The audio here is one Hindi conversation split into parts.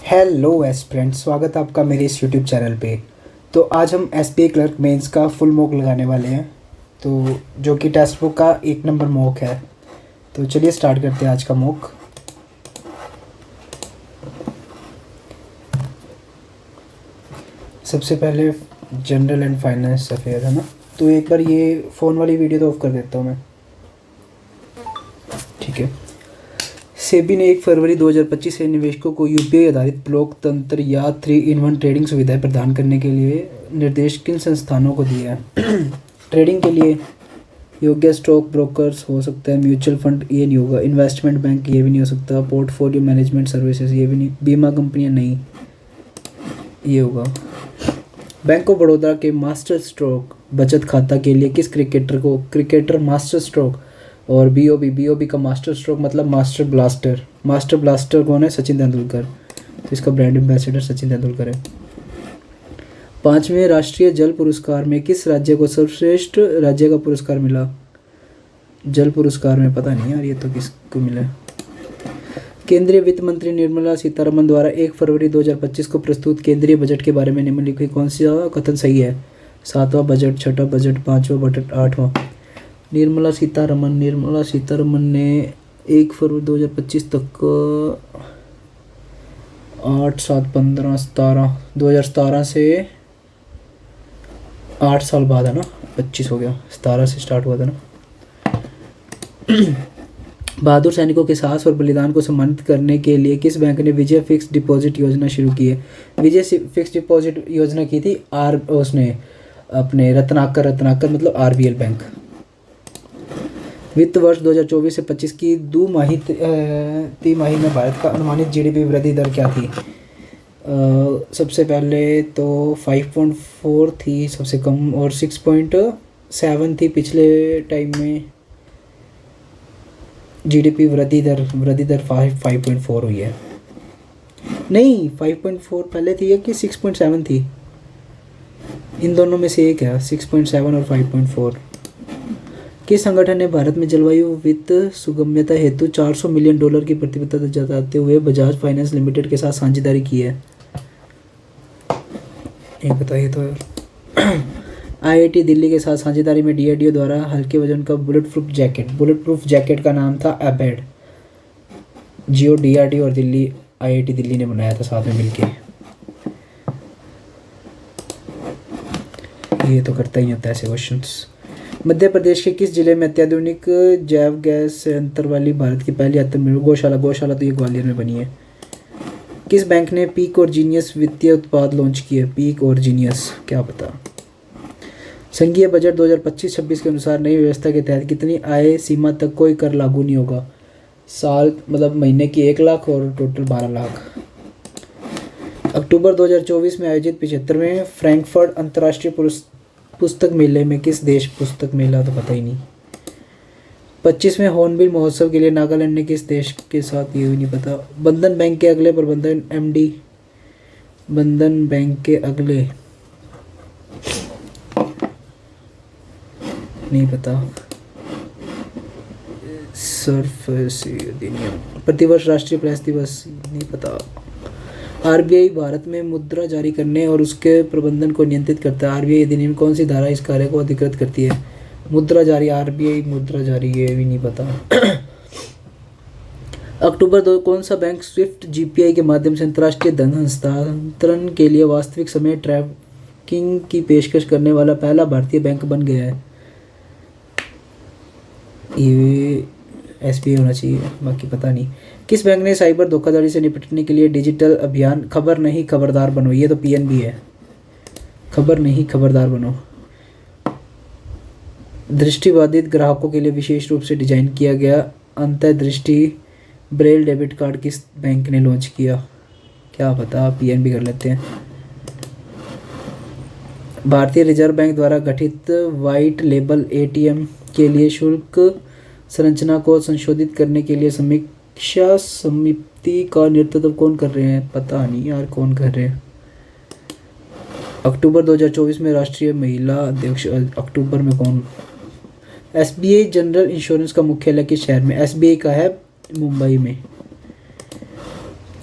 हेलो एस्पिरेंट्स, स्वागत है आपका मेरे इस यूट्यूब चैनल पे। तो आज हम एसबीआई क्लर्क मेंस का फुल मॉक लगाने वाले हैं, तो जो कि टेक्स्ट बुक का 1 नंबर मॉक है। तो चलिए स्टार्ट करते हैं आज का मॉक। सबसे पहले जनरल एंड फाइनेंस अफेयर है ना, तो एक बार ये फ़ोन वाली वीडियो तो ऑफ कर देता हूँ मैं। ठीक है। सेबी ने 1 फरवरी 2025 से निवेशकों को यूपीआई आधारित ब्लॉक तंत्र या 3-in-1 ट्रेडिंग सुविधाएं प्रदान करने के लिए निर्देश किन संस्थानों को दिया है। ट्रेडिंग के लिए योग्य स्टॉक ब्रोकर्स हो सकता है, म्यूचुअल फंड ये नहीं होगा, इन्वेस्टमेंट बैंक ये भी नहीं हो सकता, पोर्टफोलियो मैनेजमेंट सर्विसेज ये भी नहीं, बीमा कंपनियां नहीं, ये होगा। बैंक ऑफ बड़ौदा के मास्टर स्ट्रोक बचत खाता के लिए किस क्रिकेटर मास्टर स्ट्रोक और बीओबी का मास्टर स्ट्रोक मतलब मास्टर ब्लास्टर कौन है? सचिन तेंदुलकर। तो इसका ब्रांड एम्बेसडर सचिन तेंदुलकर है। 5वें राष्ट्रीय जल पुरस्कार में किस राज्य को सर्वश्रेष्ठ राज्य का पुरस्कार मिला? जल पुरस्कार में पता नहीं यार, ये तो किसको मिला। केंद्रीय वित्त मंत्री निर्मला सीतारमण द्वारा 1 फरवरी 2025 को प्रस्तुत केंद्रीय बजट के बारे में निम्नलिखित कौन सा कथन सही है? 7वां बजट, छठा बजट, 5वां बजट, 8वां। निर्मला सीतारमण ने 1 फरवरी 2025 तक 8, 7, 15, 17 2017 से 8 साल बाद है ना, 25 हो गया, 17 से स्टार्ट हुआ था ना। बहादुर सैनिकों के साहस और बलिदान को सम्मानित करने के लिए किस बैंक ने विजय फिक्स डिपॉजिट योजना शुरू की है? विजय फिक्स डिपॉजिट योजना की थी उसने अपने रत्नाकर मतलब आरबीएल बैंक। वित्त वर्ष 2024 से 25 की तिमाही में भारत का अनुमानित जीडीपी वृद्धि दर क्या थी? सबसे पहले तो 5.4 थी सबसे कम, और 6.7 थी पिछले टाइम में। जीडीपी वृद्धि दर 5.4 हुई है। नहीं, 5.4 पहले थी या कि 6.7 थी? इन दोनों में से एक है, 6.7 और 5.4। किस संगठन ने भारत में जलवायु वित्त सुगम्यता हेतु $400 मिलियन की प्रतिबद्धता जताते हुए बजाज फाइनेंस लिमिटेड के साथ साझेदारी की है? ये बताइए तो। आईआईटी दिल्ली के साथ साझेदारी में डीआरडीओ द्वारा हल्के वजन का बुलेट प्रूफ जैकेट का नाम था एबेड। जियो डीआरडीओ और आईआईटी दिल्ली ने बनाया था साथ में मिलके। ये तो करता ही होता है ऐसे क्वेश्चंस। मध्य प्रदेश के किस जिले में अत्याधुनिक जैव गैस संयंत्र वाली भारत की पहली आत्मनिर्भर गौशाला तो ये ग्वालियर में बनी है। किस बैंक ने पीक और जीनियस वित्तीय उत्पाद लॉन्च किए? पीक और जीनियस क्या पता। संघीय बजट 2025-26 के अनुसार नई व्यवस्था के तहत कितनी आय सीमा तक कोई कर लागू नहीं होगा? साल मतलब महीने की 1 लाख और टोटल 12 लाख। अक्टूबर 2024 में आयोजित 75वें फ्रैंकफर्ट अंतर्राष्ट्रीय पुस्तक मेले में किस देश पुस्तक मेला तो पता ही नहीं। 25वें हॉर्नबिल महोत्सव के लिए नागालैंड ने किस देश के साथ, ये भी नहीं पता। बंधन बैंक के अगले प्रबंधन एमडी, बंधन बैंक के अगले नहीं पता। सरफेस अधिनियम, प्रतिवर्ष राष्ट्रीय प्रेस दिवस नहीं पता। आरबीआई भारत में मुद्रा जारी करने और उसके प्रबंधन को नियंत्रित करता है। आरबीआई अधिनियम कौन सी धारा इस कार्य को अधिकृत करती है? मुद्रा जारी, आरबीआई मुद्रा जारी, ये भी नहीं पता। अक्टूबर 2 कौन सा बैंक स्विफ्ट जीपीआई के माध्यम से अंतर्राष्ट्रीय धन हस्तांतरण के लिए वास्तविक समय ट्रैकिंग की पेशकश करने वाला पहला भारतीय बैंक बन गया है? ये एसबीआई होना चाहिए, बाकी पता नहीं। किस बैंक ने साइबर धोखाधड़ी से निपटने के लिए डिजिटल अभियान खबर नहीं खबरदार बनो, ये तो पीएनबी है, खबर नहीं खबरदार बनो। दृष्टिबाधित ग्राहकों के लिए विशेष रूप से डिजाइन किया गया अंतर्दृष्टि ब्रेल डेबिट कार्ड किस बैंक ने लॉन्च किया? क्या पता, पीएनबी कर लेते हैं। भारतीय रिजर्व बैंक द्वारा गठित वाइट लेबल एटीएम के लिए शुल्क संरचना को संशोधित करने के लिए समीक्षा समिति का नेतृत्व कौन कर रहे हैं? पता नहीं यार कौन कर रहे हैं। अक्टूबर 2024 में राष्ट्रीय महिला अध्यक्ष, अक्टूबर में कौन? एसबीआई जनरल इंश्योरेंस का मुख्यालय किस शहर में? एसबीआई का है मुंबई में।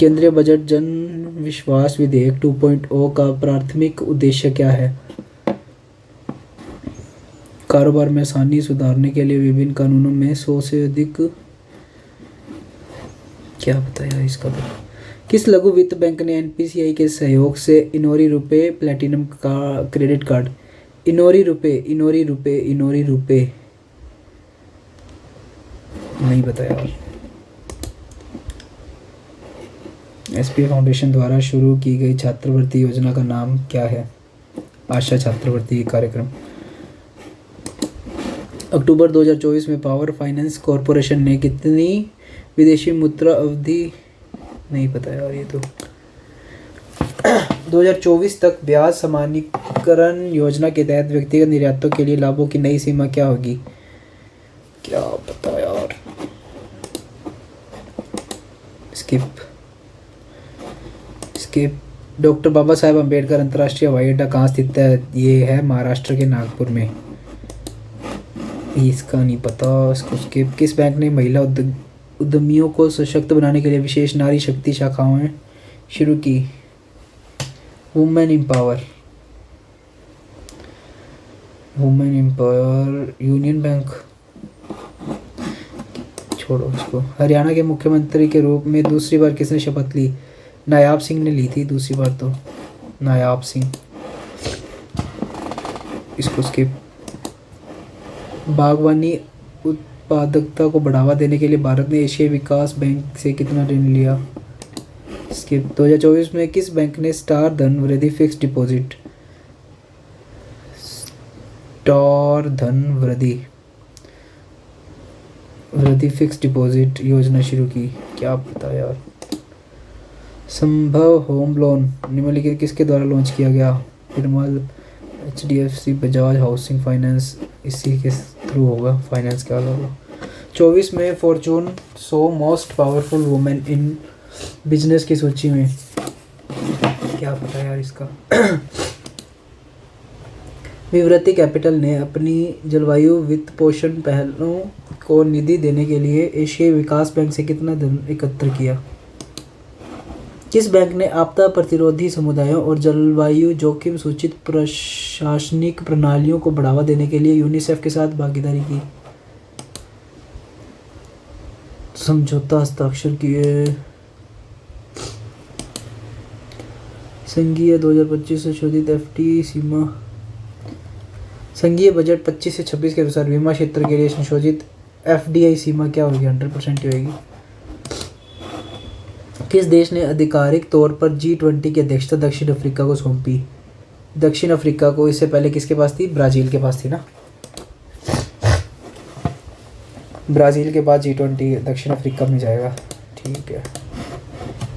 केंद्रीय बजट जन विश्वास विधेयक 2.0 का प्राथमिक उद्देश्य क्या है? कारोबार में आसानी सुधारने के लिए विभिन्न कानूनों में 100 से अधिक। क्या बताया इसका तो? किस लघु वित्त बैंक ने एनपीसीआई के सहयोग से इनोरी रुपे प्लैटिनम का क्रेडिट कार्ड? इनोरी रुपे नहीं बताया। एसपी फाउंडेशन द्वारा शुरू की गई छात्रवृत्ति योजना का नाम क्या है? आशा छात्रवृत्ति कार्यक्रम। अक्टूबर 2024 में पावर फाइनेंस कॉरपोरेशन ने कितनी विदेशी मुद्रा अवधि नहीं पता यार ये तो 2024 तक ब्याज समानीकरण योजना के तहत व्यक्तिगत निर्यातों के लिए लाभों की नई सीमा क्या होगी? क्या पता यार। स्किप। डॉक्टर बाबा साहेब अम्बेडकर अंतर्राष्ट्रीय हवाई अड्डा कहाँ स्थित है? ये है महाराष्ट्र के नागपुर में। इसका नहीं पता, इसको स्किप। किस बैंक ने महिला उद्यमियों को सशक्त बनाने के लिए विशेष नारी शक्ति शाखाएं शुरू की? Women empower union bank. छोड़ो इसको। हरियाणा के मुख्यमंत्री के रूप में दूसरी बार किसने शपथ ली? नायाब सिंह ने ली थी दूसरी बार तो, नायाब सिंह। इसको स्किप। बागवानी उत्पादकता को बढ़ावा देने के लिए भारत ने एशियाई विकास बैंक से कितना ऋण लिया? स्किप। 2024 में किस बैंक ने स्टार धन वृद्धि फिक्स डिपॉजिट फिक्स डिपॉजिट योजना शुरू की? क्या पता यार। संभव होम लोन निम्नलिखित किसके द्वारा लॉन्च किया गया? निर्मल, HDFC, बजाज हाउसिंग फाइनेंस। इसी के थ्रू होगा फाइनेंस क्या होगा। 24 में Fortune 100 most powerful women in business की सूची में। क्या पता यार इसका। विवृति कैपिटल ने अपनी जलवायु वित्त पोषण पहलों को निधि देने के लिए एशियाई विकास बैंक से कितना धन एकत्र किया? किस बैंक ने आपदा प्रतिरोधी समुदायों और जलवायु जोखिम सूचित प्रशासनिक प्रणालियों को बढ़ावा देने के लिए यूनिसेफ के साथ भागीदारी की? समझौता हस्ताक्षर किए। संघीय 2025 संशोधित एफडी सीमा। संघीय बजट 25 से 26 के अनुसार बीमा क्षेत्र के लिए संशोधित एफडीआई सीमा क्या होगी? 100% ही होगी। किस देश ने आधिकारिक तौर पर G20 की अध्यक्षता दक्षिण अफ्रीका को सौंपी? दक्षिण अफ्रीका को। इससे पहले किसके पास थी? ब्राज़ील के पास थी ना। ब्राज़ील के बाद G20 दक्षिण अफ्रीका में जाएगा। ठीक है।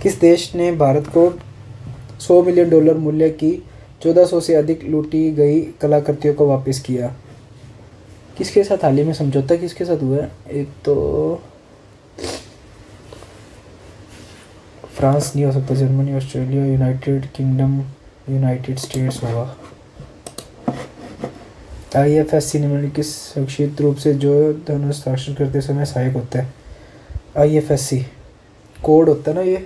किस देश ने भारत को $100 मिलियन मूल्य की 1400 से अधिक लूटी गई कलाकृतियों को वापस किया? किसके साथ हाल ही में समझौता किसके साथ हुआ है? एक तो फ्रांस नहीं हो सकता, Germany, Australia, United kingdom, United states होगा। IFSC निम्नलिखित सुरक्षित रूप से जो धन हस्ताक्षर करते समय सहायक होता है? IFSC कोड होता है ना ये,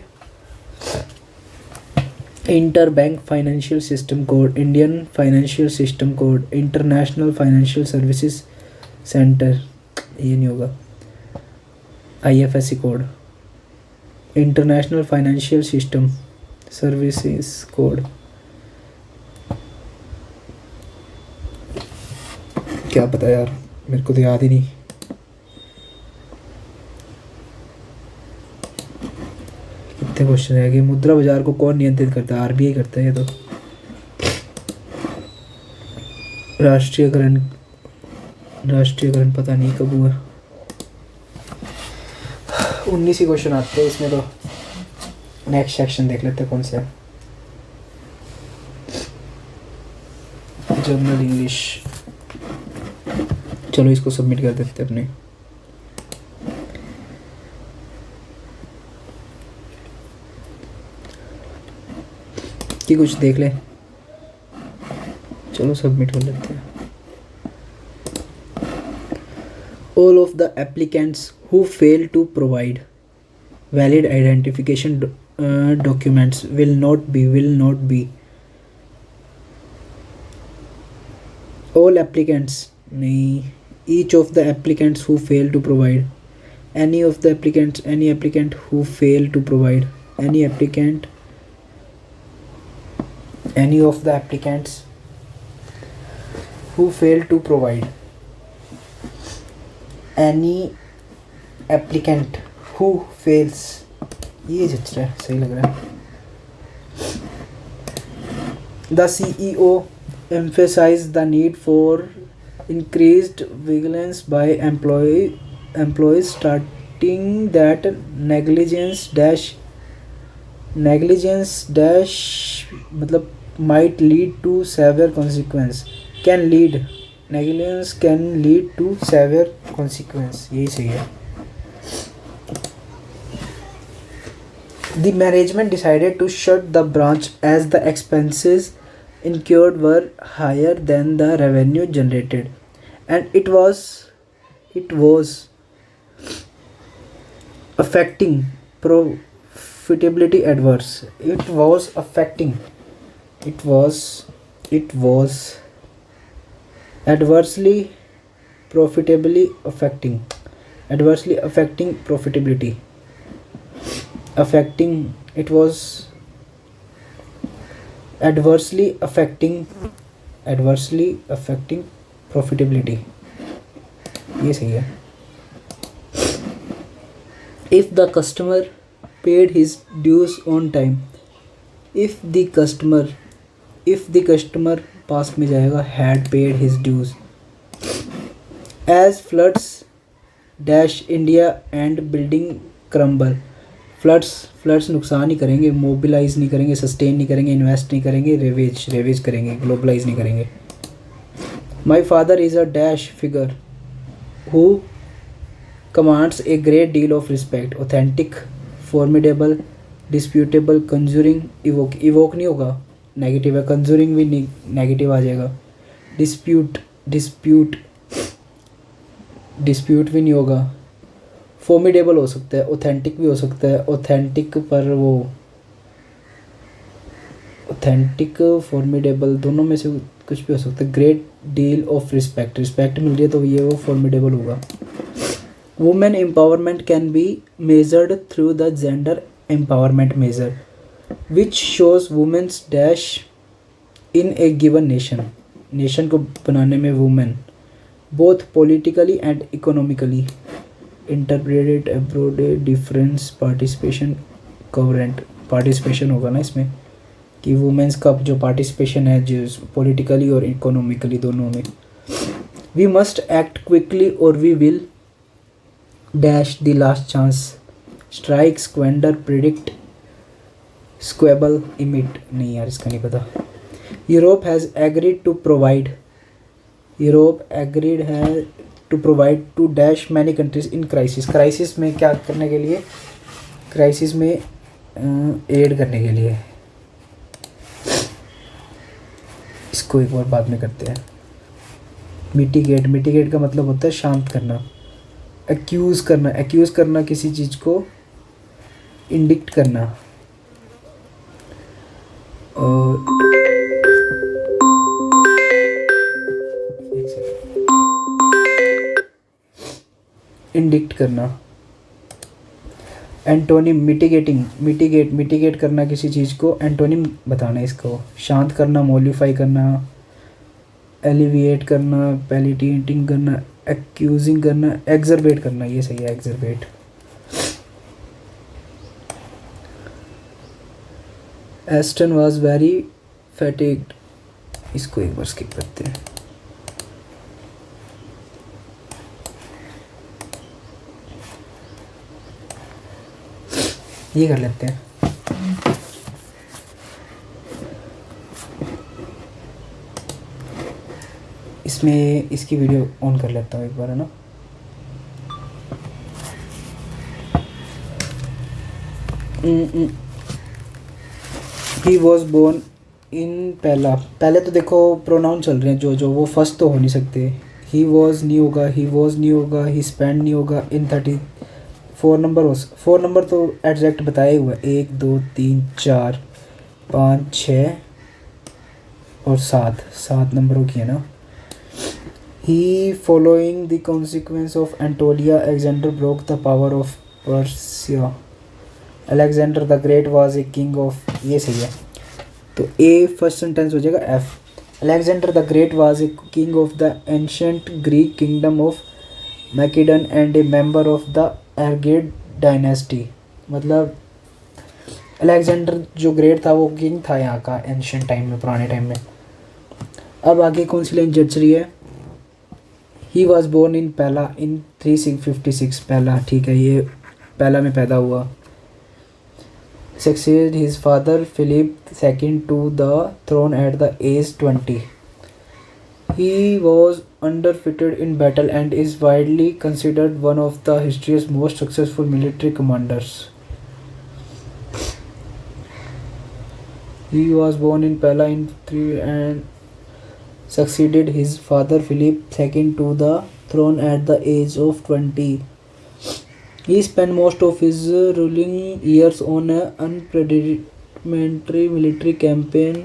inter bank financial system code, Indian financial system code, international financial services centre. ये नहीं होगा। IFSC code, international financial system services code. क्या पता यार, मेरे को तो याद ही नहीं। कितने क्वेश्चन रह गए। मुद्रा बाजार को कौन नियंत्रित करता है? RBI करता है ये तो। राष्ट्रीयकरण पता नहीं कब हुआ। 19 ही क्वेश्चन आते हैं इसमें तो। नेक्स्ट सेक्शन देख लेते हैं कौन सा है। General English. चलो इसको सबमिट कर देते हैं अपने। कि कुछ देख ले। चलो सबमिट कर लेते हैं। All of the applicants who fail to provide valid identification documents. Will not be. All applicants, नहीं. Each of the applicants who fail to provide. Any applicant who fail to provide. Any of the applicants who fail to provide. Any applicant who fails. ये जच रहा है, सही लग रहा है. The CEO emphasized the need for increased vigilance by employees, starting that negligence dash मतलब might lead to severe consequence. Negligence can lead to severe consequence. यही सही है. The management decided to shut the branch as the expenses incurred were higher than the revenue generated, and it was affecting profitability adverse. It was adversely affecting profitability. It was adversely affecting profitability. ये सही है. If the customer paid his dues on time. If the customer past में जाएगा, had paid his dues. As floods dash India and building crumble. Floods नुकसान ही करेंगे, मोबिलाइज नहीं करेंगे, सस्टेन नहीं करेंगे, इन्वेस्ट नहीं करेंगे, रेवेज करेंगे, ग्लोबलाइज नहीं करेंगे. My father is a dash figure who commands a great deal of respect. Authentic, formidable, disputable, conjuring. Evoke नहीं होगा, नेगेटिव है. कंजूरिंग भी नेगेटिव आ जाएगा. डिस्प्यूट भी नहीं होगा. फॉर्मिडेबल हो सकता है, ऑथेंटिक भी हो सकता है. ऑथेंटिक पर वो ऑथेंटिक फॉर्मिडेबल दोनों में से कुछ भी हो सकता है. ग्रेट डील ऑफ रिस्पेक्ट मिल रही है तो ये वो फॉर्मिडेबल होगा. Women empowerment can be measured through the gender empowerment measure which shows women's dash in a given nation को बनाने में women both politically and economically. Interpreted abroad difference participation कवरेंट. पार्टिसिपेशन होगा ना इसमें कि वुमेन्स का जो पार्टिसिपेशन है जो पॉलिटिकली और इकोनॉमिकली दोनों में. वी मस्ट एक्ट क्विकली और we will dash the last chance. Strike, squander, predict, squabble, emit. नहीं यार इसका नहीं पता. Europe has agreed to provide to dash many countries in crisis. Crisis में क्या करने के लिए? क्राइसिस में एड करने के लिए. इसको एक बार बाद में करते हैं. मिटिगेट का मतलब होता है शांत करना. एक्यूज़ करना किसी चीज़ को इंडिक्ट करना. और इंडिक्ट करना. एंटोनिम मिटिगेट करना किसी चीज़ को. एंटोनिम बताना है इसको. शांत करना, मॉडिफाई करना, एलिविएट करना, पैलिटिएटिंग करना, एक्यूजिंग करना, एग्जर्बेट करना. ये सही है, exacerbate. Aston was very fatigued. इसको एक बार स्किप करते हैं. ये कर लेते हैं. इसमें इसकी वीडियो ऑन कर लेता हूँ एक बार, है ना. ही वॉज बोर्न इन पहले तो देखो प्रोनाउन चल रहे हैं जो वो फर्स्ट तो हो नहीं सकते. ही वॉज नहीं होगा, ही स्पेंड नहीं होगा. इन फोर नंबर तो एग्जैक्ट बताया हुआ है, 1 2 3 4 5 6 और 7 नंबरों की है ना। He following the consequence of Anatolia Alexander broke the power of Persia. Alexander the great was a king of, ये सही है। तो ए फर्स्ट सेंटेंस हो जाएगा F. Alexander the great was a king of the ancient Greek kingdom of Macedon and a member of the Argead dynasty. मतलब अलेक्जेंडर जो ग्रेट था वो किंग था यहाँ का एंशंट टाइम में, पुराने टाइम में। अब आगे कौन सी लाइन जज रही है? ही वॉज बोर्न इन पहला इन 356 पहला, ठीक है, ये पहला में पैदा हुआ। Succeeded his father Philip II to the throne at the age 20. He was undefeated in battle and is widely considered one of the history's most successful military commanders. He was born in Pella in 3 and succeeded his father Philip II to the throne at the age of 20. He spent most of his ruling years on an unprecedented military campaign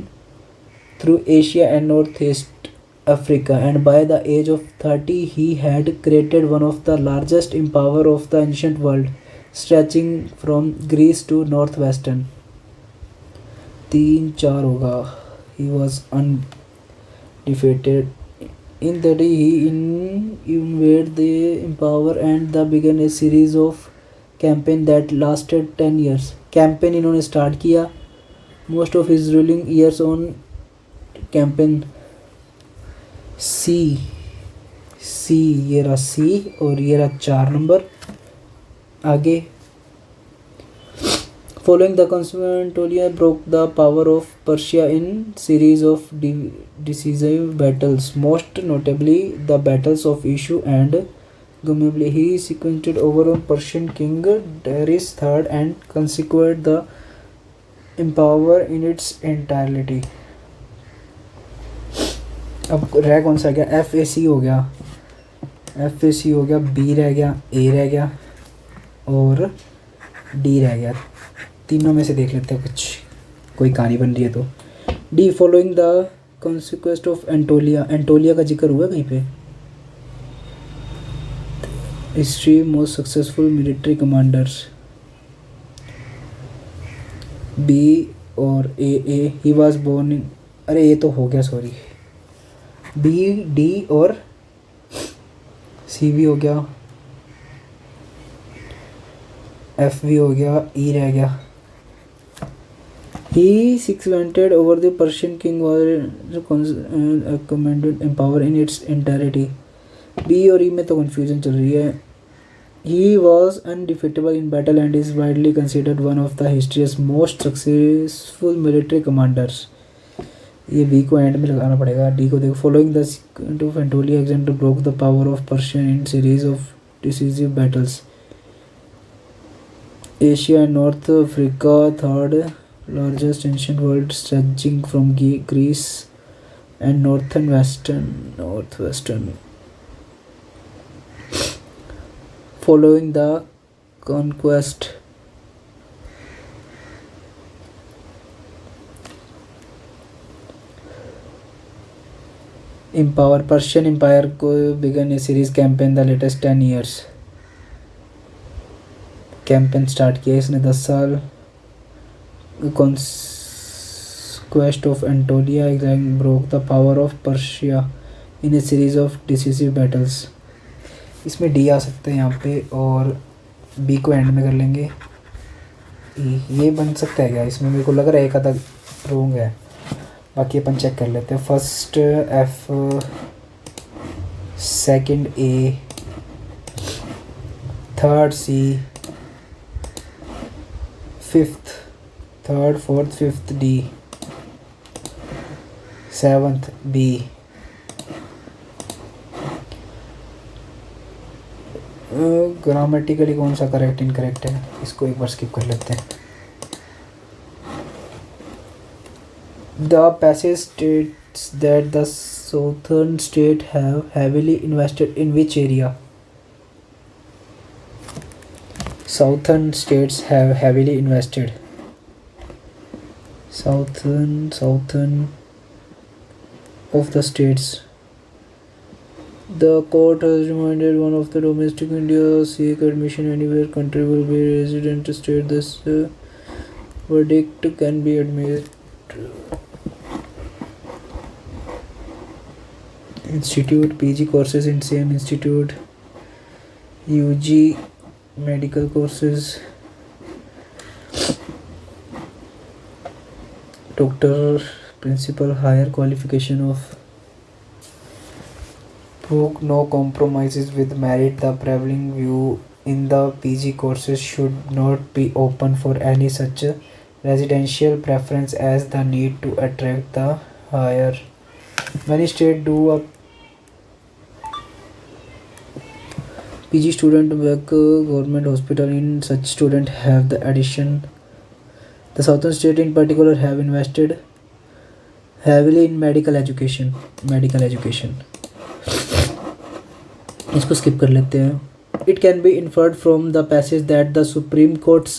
through Asia and Northeast Africa, and by the age of 30 he had created one of the largest empire of the ancient world, stretching from Greece to northwestern. 3 4 होगा। He was undefeated. In that he invaded the empire and the began a series of campaign that lasted 10 years. Campaign इन्होंने स्टार्ट किया, most of his ruling years on campaign. C ये रहा सी और ये रहा 4 नंबर। आगे Following the Constantinople broke the power of Persia in series of decisive battles, most notably the battles of Ishu and Gallipoli. He sequenced over Persian king Darius III and consequenced the empire in its entirety. अब रह कौन सा गया? FAC हो गया, B रह गया, A रह गया और D रह गया। तीनों में से देख लेते हैं कुछ कोई कहानी बन रही है तो। D following the consequence of Anatolia का जिक्र हुआ कहीं पे? History most successful military commanders. B और A he was born in, अरे ये तो हो गया सॉरी। बी डी और सी भी हो गया, एफ भी हो गया, ई रह गया। He succeeded over the Persian king was commanded empower in its entirety. B और E में तो confusion चल रही है। He was undefeatable in battle and is widely considered one of the history's most successful military commanders. ये B को end में लगाना पड़ेगा। D को देखो, following the sequence of Anatolia, Alexander broke the power of Persia in series of decisive battles. Asia and North Africa, third largest ancient world, stretching from Greece and northwestern. Following the conquest, Persian Empire को began a series campaign the latest 10 years. Campaign start किया इसने 10 साल। Conquest of Anatolia broke the power of Persia in a series of decisive battles. इसमें डी आ सकते हैं यहाँ पे और बी को एंड में कर लेंगे। ये बन सकता है क्या? इसमें मेरे को लग रहा है एक आधा रॉन्ग है, बाकी अपन चेक कर लेते हैं। First F, second A, third C, third fourth fifth D, seventh B, grammatically कौन सा करेक्ट इनकरेक्ट है, इसको एक बार स्किप कर लेते हैं। The passage states that the southern state have heavily invested in which area? Southern states have heavily invested. Southern of the states. The court has reminded one of the domestic India seek admission anywhere country will be resident state. This verdict can be admitted. Institute PG courses in same institute. UG medical courses. Doctor principal higher qualification of broke no compromises with merit. The prevailing view in the PG courses should not be open for any such residential preference as the need to attract the higher. Many states do a PG student work government hospital in such student have the addition. The southern state in particular have invested heavily in medical education. इसको skip कर लेते हैं. It can be inferred from the passage that the Supreme Court's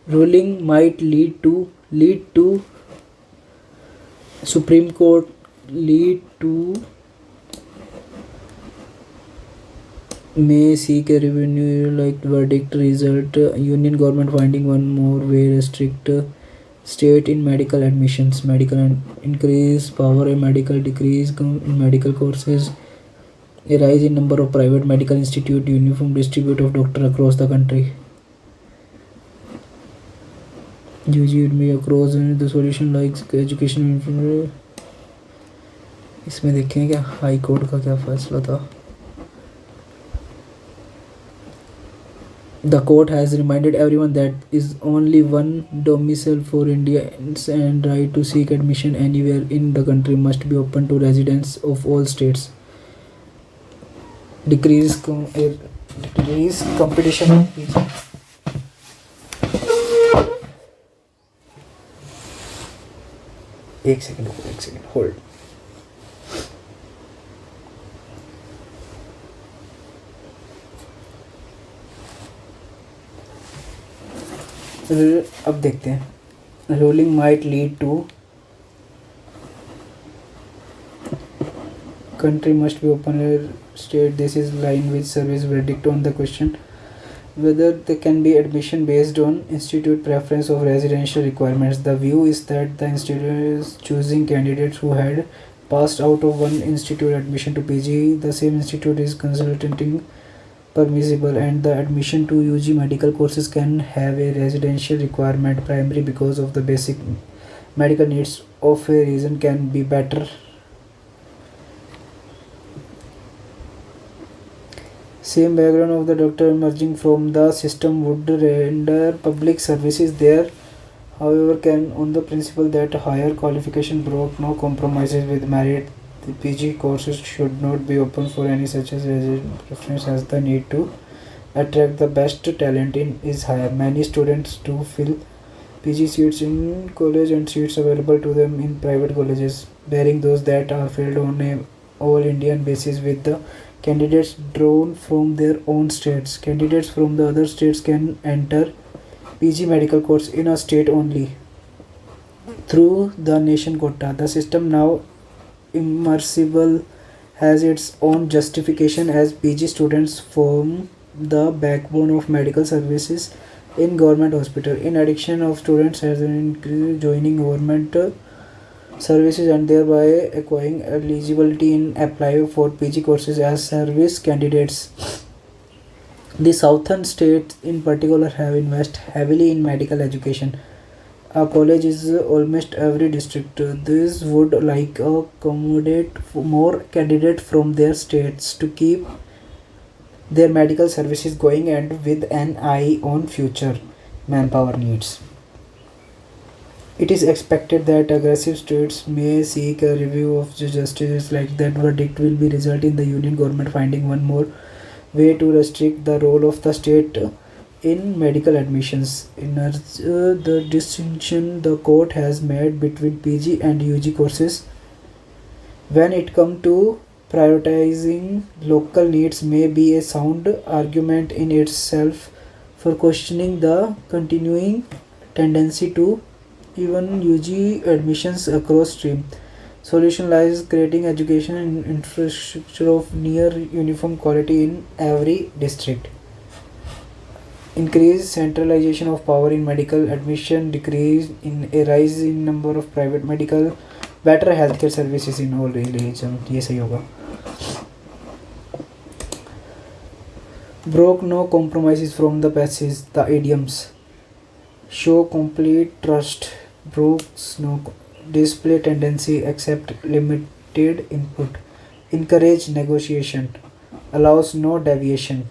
ruling might lead to Supreme Court lead to may seek a revenue like verdict result. Union government finding one more way restrict state in medical admissions. Medical increase power a medical decrease in medical courses. A rise in number of private medical institute. Uniform distribute of doctor across the country. UG may across the solution like education. इसमें देखें क्या हाई कोर्ट का क्या फैसला था. The court has reminded everyone that is only one domicile for Indians and right to seek admission anywhere in the country must be open to residents of all states. Decrease competition. एक सेकंड होल्ड. अब देखते हैं. Ruling might lead to country must be open state. This is line with service verdict on the question whether there can be admission based on institute preference of residential requirements. The view is that the institute is choosing candidates who had passed out of one institute admission to PG. The same institute is consulting permissible and the admission to UG medical courses can have a residential requirement primarily because of the basic medical needs of a region can be better. Same background of the doctor emerging from the system would render public services there. However, can on the principle that higher qualification broke no compromises with merit, the PG courses should not be open for any such as resident preference as the need to attract the best talent in is higher. Many students do fill PG seats in college and seats available to them in private colleges, bearing those that are filled on a all Indian basis with the candidates drawn from their own states. Candidates from the other states can enter PG medical course in a state only through the nation quota. The system now immersible has its own justification as PG students form the backbone of medical services in government hospital. In addition of students has increased joining government services and thereby acquiring eligibility in apply for PG courses as service candidates. The southern states in particular have invested heavily in medical education. A college is almost every district. This would like accommodate more candidates from their states to keep their medical services going and with an eye on future manpower needs. It is expected that aggressive states may seek a review of justices like that verdict will be result in the union government finding one more way to restrict the role of the state in medical admissions. In the distinction the court has made between PG and UG courses when it comes to prioritizing local needs may be a sound argument in itself. for questioning the continuing tendency to even UG admissions across stream. Solution lies creating education and infrastructure of near uniform quality in every district. Increase centralization of power in medical admission, decrease in a rise in number of private medical, better healthcare services in all regions. ये सही होगा. Broke no compromises from the passage. The idioms show complete trust. Brooks no display tendency accept limited input. Encourage negotiation. Allows no deviation.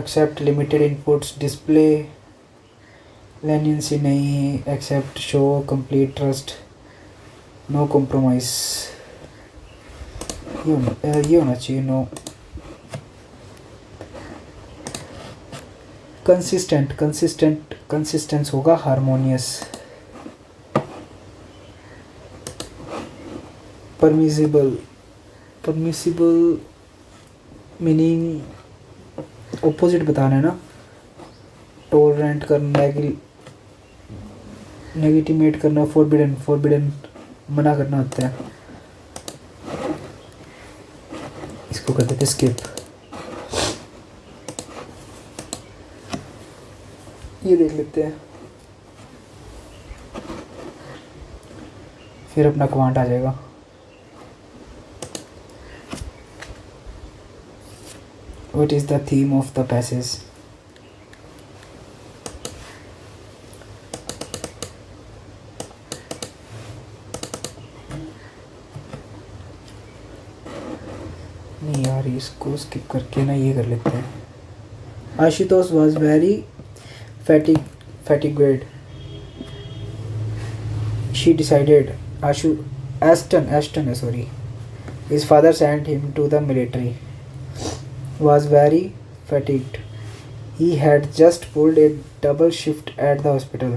Accept limited inputs. Display leniency नहीं. Accept show complete trust. No compromise. ये होना चाहिए. नो. कंसिस्टेंस होगा. हारमोनियस. परमिसिबल मीनिंग ऑपोजिट बताना है ना. टॉलरेंट करना, नेगेटिमेट करना. फॉरबिडन मना करना होता है. इसको कर देते स्किप. ये देख लेते हैं, फिर अपना क्वांट आ जाएगा. What is the theme of the passage? नहीं यार, इसको स्किप करके ना ये कर लेते हैं. Ashutosh was very fatigued. She decided. Ashton, sorry. His father sent him to the military. Was very fatigued. He had just pulled a double shift at the hospital.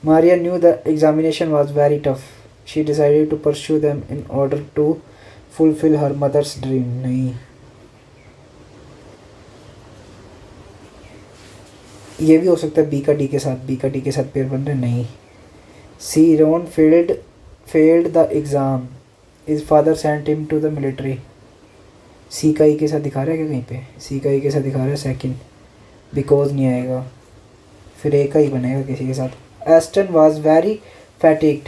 Maria knew the examination was very tough. She decided to pursue them in order to fulfill her mother's dream. नहीं, ये भी हो सकता है. बी का डी के साथ पेयर बन रहे. नहीं. सी रोन failed the exam. His father sent him to the military. सी का ई के साथ दिखा रहा है क्या कहीं पे? सी का ई के साथ दिखा रहा है सेकंड. बिकॉज नहीं आएगा, फिर ए का ही बनेगा किसी के साथ. Aston was very fatigued.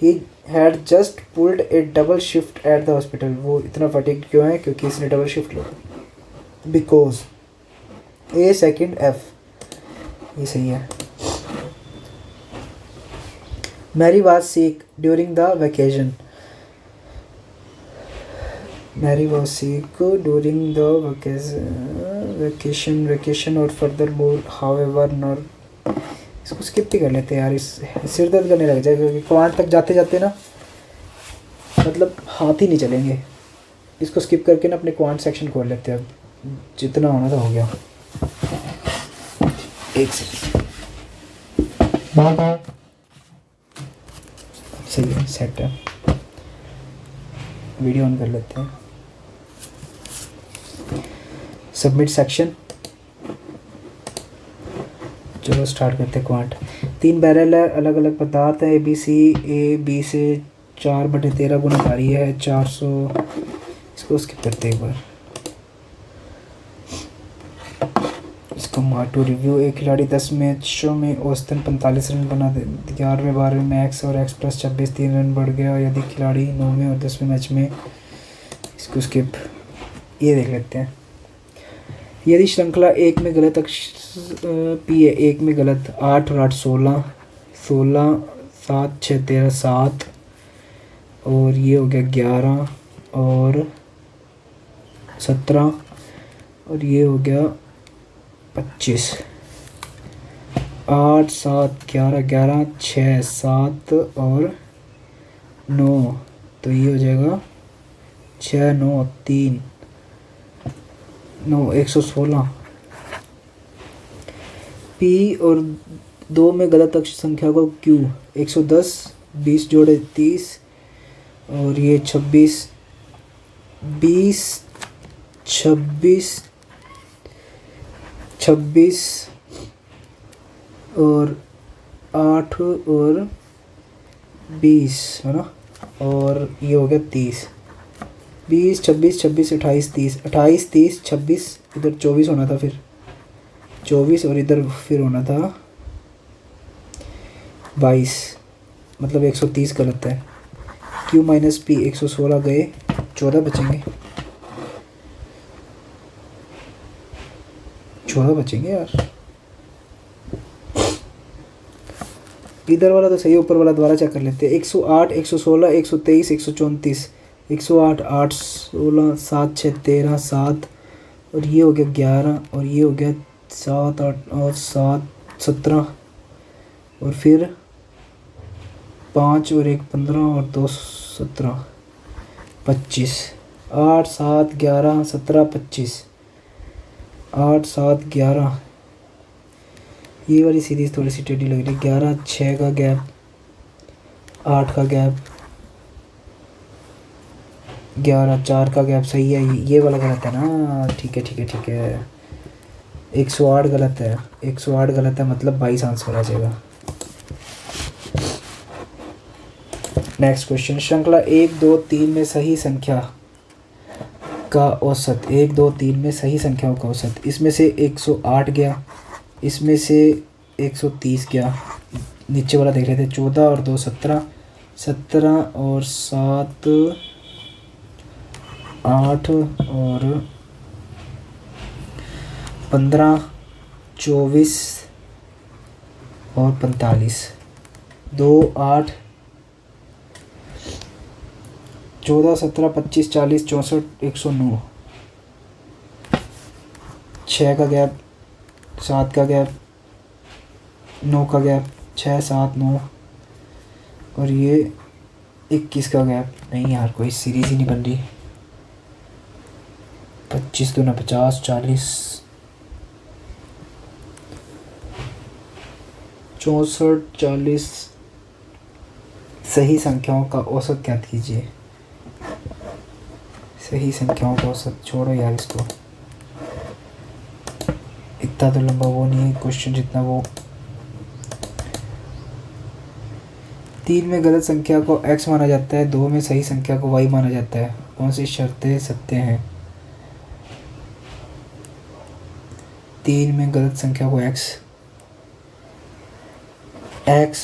He had just pulled a double shift at the hospital. वो इतना फैटिग्ड क्यों है? क्योंकि इसने डबल शिफ्ट लिया. Because a second F. ये सही है. Mary was sick during the vacation. Vacation और फर्दर मोर हाउएवर नॉर. इसको स्किप भी कर लेते हैं यार, इस सिर दर्द करने लग जाएगा. क्योंकि क्वांट तक जाते जाते ना मतलब हाथ ही नहीं चलेंगे. इसको स्किप करके ना अपने क्वांट सेक्शन खोल लेते हैं. अब जितना होना था हो गया. एक सेकंड. सही है, सेट है. वीडियो ऑन कर लेते हैं. Submit section. चलो स्टार्ट करते हैं. क्वांट 3 बैरल है, अलग अलग पदार्थ है. ए बी से 4/13 गुना भारी है. 400. इसको स्किप करते हैं एक बार. इसको मार्टू रिव्यू. एक खिलाड़ी 10 मैचों में औसतन 45 रन बना दे. 11वें 12वें में एक्स और एक्स प्लस 26 3 रन बढ़ गया. यदि खिलाड़ी 9वें और 10वें मैच में. इसको स्किप. ये देख लेते हैं. यदि श्रृंखला 1 में गलत पी है, 1 में गलत. 8 और 8 16, 7 6 13 7 और ये हो गया 11 और 17 और ये हो गया 25. 8 7 11 11 6 7 और 9, तो ये हो जाएगा 6 9 3 9 116. पी और 2 में गलत अक्षर संख्या को क्यू. 110 20 जोड़े 30 और ये 26 20, 26, 26 और 8 और 20 है ना, और ये हो गया 30। 20, 26, 26, 28, 30, 28, 30, 26, इधर 24 होना था, फिर 24 और इधर फिर होना था 22, मतलब 130 गलत है। Q माइनस पी 116 गए, 14 बचेंगे, 14 बचेंगे यार। इधर वाला तो सही है, ऊपर वाला दोबारा चेक कर लेते हैं। 108, 116, 123, 134, 108, 8, 16, 7, 6, 13, 7 और ये हो गया 11 और ये हो गया 7, 8 और 7, 17 और फिर 5 और 1 15 और 2 17, 25, 8, 7, 11, 17, 25, 8, 7, 11, ये वाली सीरीज़ थोड़ी सी टेढ़ी लग रही है। 11, 6 का गैप, 8 का गैप, 11, 4 का गैप सही है, ये वाला गलत है ना। ठीक है ठीक है ठीक है, 108 गलत है, 108 गलत है, मतलब 22 आंसर आ जाएगा। नेक्स्ट क्वेश्चन, श्रृंखला 1, 2, 3 में सही संख्या का औसत, 1, 2, 3 में सही संख्याओं का औसत, इसमें से 108 गया, इसमें से 130 गया। नीचे वाला देख लेते हैं, 14 और 2 17, 17 और 7 8 और 15, 24 और 45, 2, 8, 14, 17, 25, 40, 64, 109, 6 का गैप, 7 का गैप, 9 का गैप, 6, 7, 9 और ये 21 का गैप। नहीं यार, कोई सीरीज ही नहीं बन रही। 25 दूना 50, 40, 64, 40। सही संख्याओं का औसत ज्ञात कीजिए। सही संख्याओं का औसत, छोड़ो यार इसको, इतना तो लंबा वो नहीं है क्वेश्चन जितना वो। 3 में गलत संख्या को x माना जाता है, 2 में सही संख्या को y माना जाता है, कौन सी शर्तें सत्य हैं? 3 में गलत संख्या को x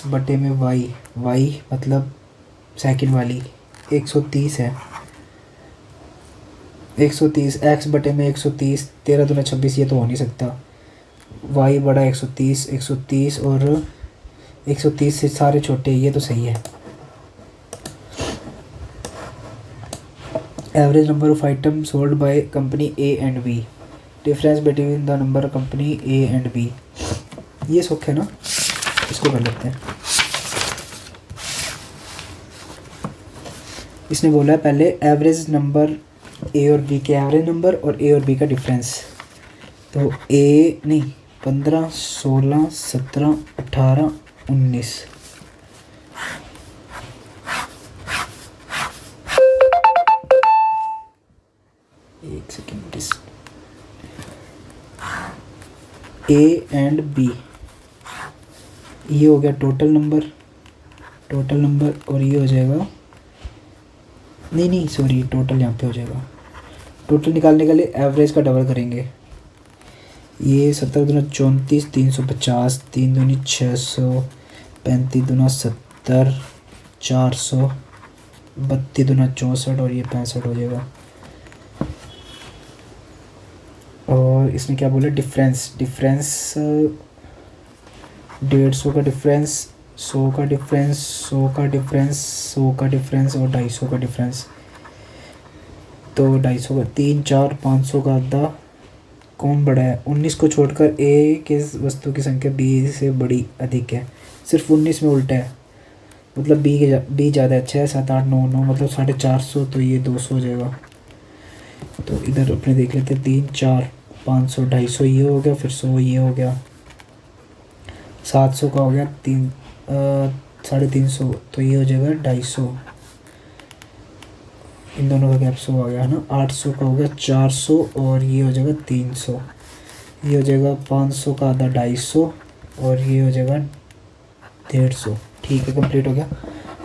बटे में y मतलब सेकंड वाली 130 है, 130 x बटे में 130, 13 दूना 26, ये तो हो नहीं सकता। y बड़ा 130, 130 और 130 से सारे छोटे, ये तो सही है। Average number of item sold by company A and B, difference between the number company A and B, ये सुख है ना, इसको कर लेते हैं। इसने बोला है पहले एवरेज नंबर A और B के एवरेज नंबर और A और B का डिफरेंस। तो A नहीं, 15, 16, 17, 18, 19, एक सेकेंड, A एंड B, ये हो गया टोटल नंबर और ये हो जाएगा, नहीं सॉरी, टोटल यहाँ पे हो जाएगा। टोटल निकालने के लिए एवरेज का डबल करेंगे। ये 17 दूना 34, 350, 3 दूनी 600, 35 दूना 70, 400, 32 दूना 64 और ये 65 हो जाएगा। और इसमें क्या बोले, डिफरेंस 150 का डिफरेंस, 100 का डिफरेंस, 100 का डिफरेंस, 100 का डिफरेंस और 250 का डिफरेंस। तो 250 का 3, 4, 500 का आधा कौन बड़ा है? 19 को छोड़कर A के वस्तु की संख्या B से बड़ी अधिक है। सिर्फ 19 में उल्टा है, मतलब B ज़्यादा है। 6, 7, 8, 9, 9 मतलब 450, तो ये 200 हो जाएगा। तो इधर अपने देख लेते हैं, 3, 4, 500, 250 ये हो गया, फिर 100 ये हो गया, 700 का हो गया, 350, तो ये हो जाएगा 250, इन दोनों का गैप 100 आ गया है ना, 800 का हो गया 400 और ये हो जाएगा 300, ये हो जाएगा 500 का आधा 250 और ये हो जाएगा 150। ठीक है, कंप्लीट हो गया।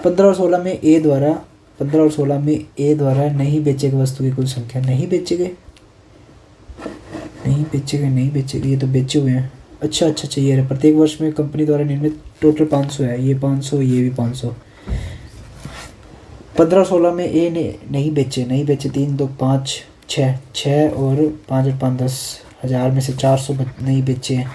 15 और 16 में ए द्वारा 15 और 16 में ए द्वारा नहीं बेचे गए वस्तु की कुल संख्या। नहीं बेचे गए, नहीं बेचे गए, नहीं बेचे गए, ये तो बेचे हुए हैं। अच्छा अच्छा अच्छा, ये रहा। प्रत्येक वर्ष में कंपनी द्वारा निर्मित टोटल 500 है, ये 500, ये भी 500। 15 और 16 में ए ने नहीं बेचे, नहीं बेचे 3 2 5 6 6 और 5 और 5 10 हज़ार में से 400 नहीं बेचे हैं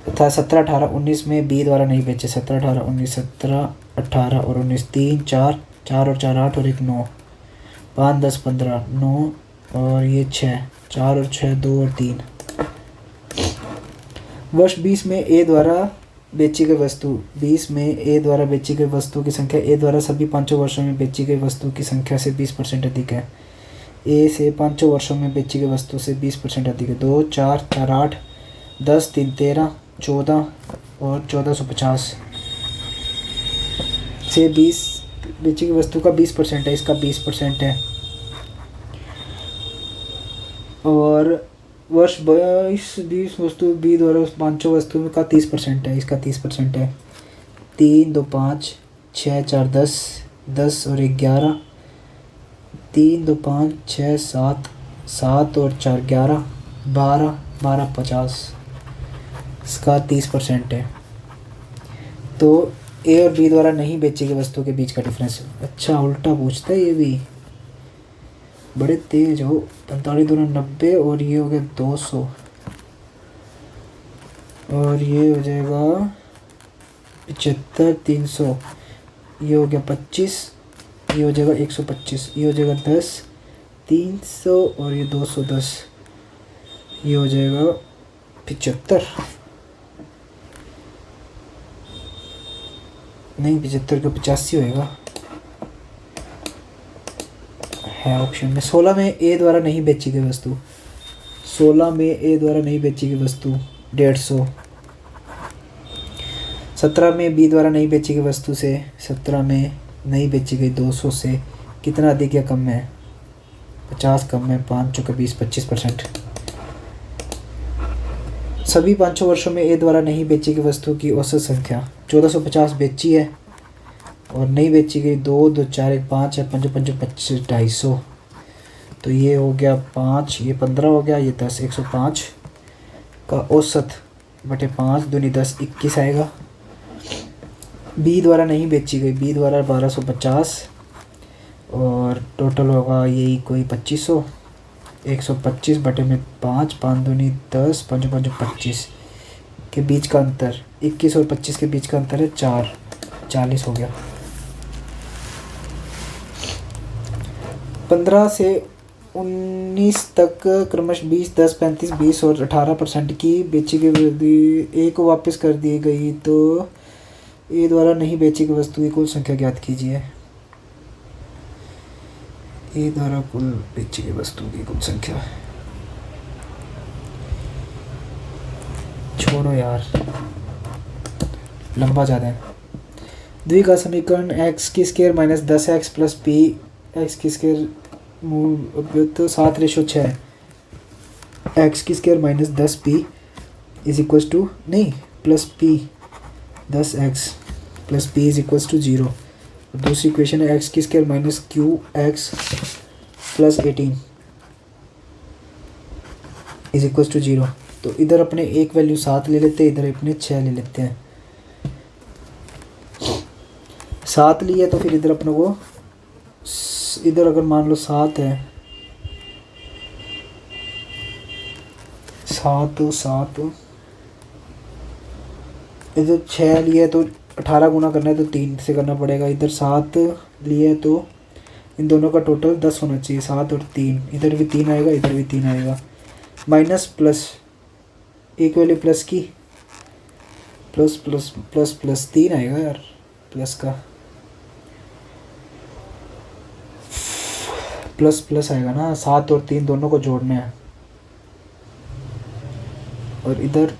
तथा 17 18 19 में बी द्वारा नहीं बेचे। 17 18 19 17 18 और 19 3 4 4 और 4 8 और 1 9 5 10 15 9 और ये 6 4 और 6 2 और 3। वर्ष 20 में ए द्वारा बेची गई वस्तु 20 में ए द्वारा बेची गई वस्तु की संख्या ए द्वारा सभी 5 वर्षों में बेची गई वस्तु की संख्या से 20% अधिक है। ए से 5 वर्षों में बेची गई वस्तु से 20% अधिक है। 2 4 4 8 10 3 13 14 और 1450 से 20 बेची गई वस्तु का 20% है, इसका 20% है। और वर्ष 22-20 वस्तु बी द्वारा उस 5 वस्तु का 30% है, इसका 30% है। 3 2 5 6 4 10 10 और 11 3 2 5 6 7 7 और 4 11 12 12 50, इसका 30% है। तो ए और बी द्वारा नहीं बेची गई वस्तु के बीच का डिफरेंस। अच्छा, उल्टा पूछता है ये भी, बड़े तेज हो। 45 दूना 90 और ये हो गया 200 और ये हो जाएगा 75 300, ये हो गया 25, ये हो जाएगा 125, ये हो जाएगा 10 300 और ये 210, ये हो जाएगा 75। नहीं 75 का 85 होएगा, है ऑप्शन में। 16 में ए द्वारा नहीं बेची गई वस्तु 16 में ए द्वारा नहीं बेची गई वस्तु 150। 17 में बी द्वारा नहीं बेची गई वस्तु से 17 में नहीं बेची गई 200 से कितना अधिक या कम है? 50 कम है, 5 चौके 20 25%। सभी 5 वर्षों में ए द्वारा नहीं बेची गई वस्तु की औसत संख्या 1450 बेची है और नहीं बेची गई 2 2 4 1 5 है, 5 5 25 250। तो ये हो गया 5, ये 15 हो गया, ये 10 105 का औसत बटे 5 दूनी 10 21 आएगा। बी द्वारा नहीं बेची गई, बी द्वारा 1250 और टोटल होगा यही कोई 2500। 125 बटे में 5 5 दूनी 10 5 5 25 के बीच का अंतर 21 और 25 के बीच का अंतर है 4, 40 हो गया। 15 से 19 तक क्रमशः 20 10 35 20 और 18% की बेची गई ए को वापस कर दी गई तो ए द्वारा नहीं बेची गई वस्तु की कुल संख्या ज्ञात कीजिए। ए द्वारा कुल बेची गई वस्तु की कुल संख्या, छोड़ो यार लंबा ज़्यादा है। द्विघात समीकरण एक्स की square minus 10x plus p x की स्क्वायर मूल तो 7/6 एक्स की square minus 10p is equals to नहीं plus p 10x plus p is equals to 0। दूसरी इक्वेशन है एक्स की square minus q x plus 18 is equals to 0। तो इधर अपने एक वैल्यू 7 ले लेते हैं, इधर अपने 6 ले लेते हैं। 7 लिया तो फिर इधर अपने को इधर अगर मान लो 7 है 7 इधर 6 लिया तो 18 गुना करना है तो 3 से करना पड़ेगा। इधर 7 लिए तो इन दोनों का टोटल 10 होना चाहिए, 7 और 3, इधर भी 3 आएगा इधर भी 3 आएगा। माइनस प्लस एक वैल्यू प्लस की प्लस प्लस प्लस प्लस 3 आएगा यार प्लस का प्लस प्लस आएगा ना। 7 और 3 दोनों को जोड़ना है और इधर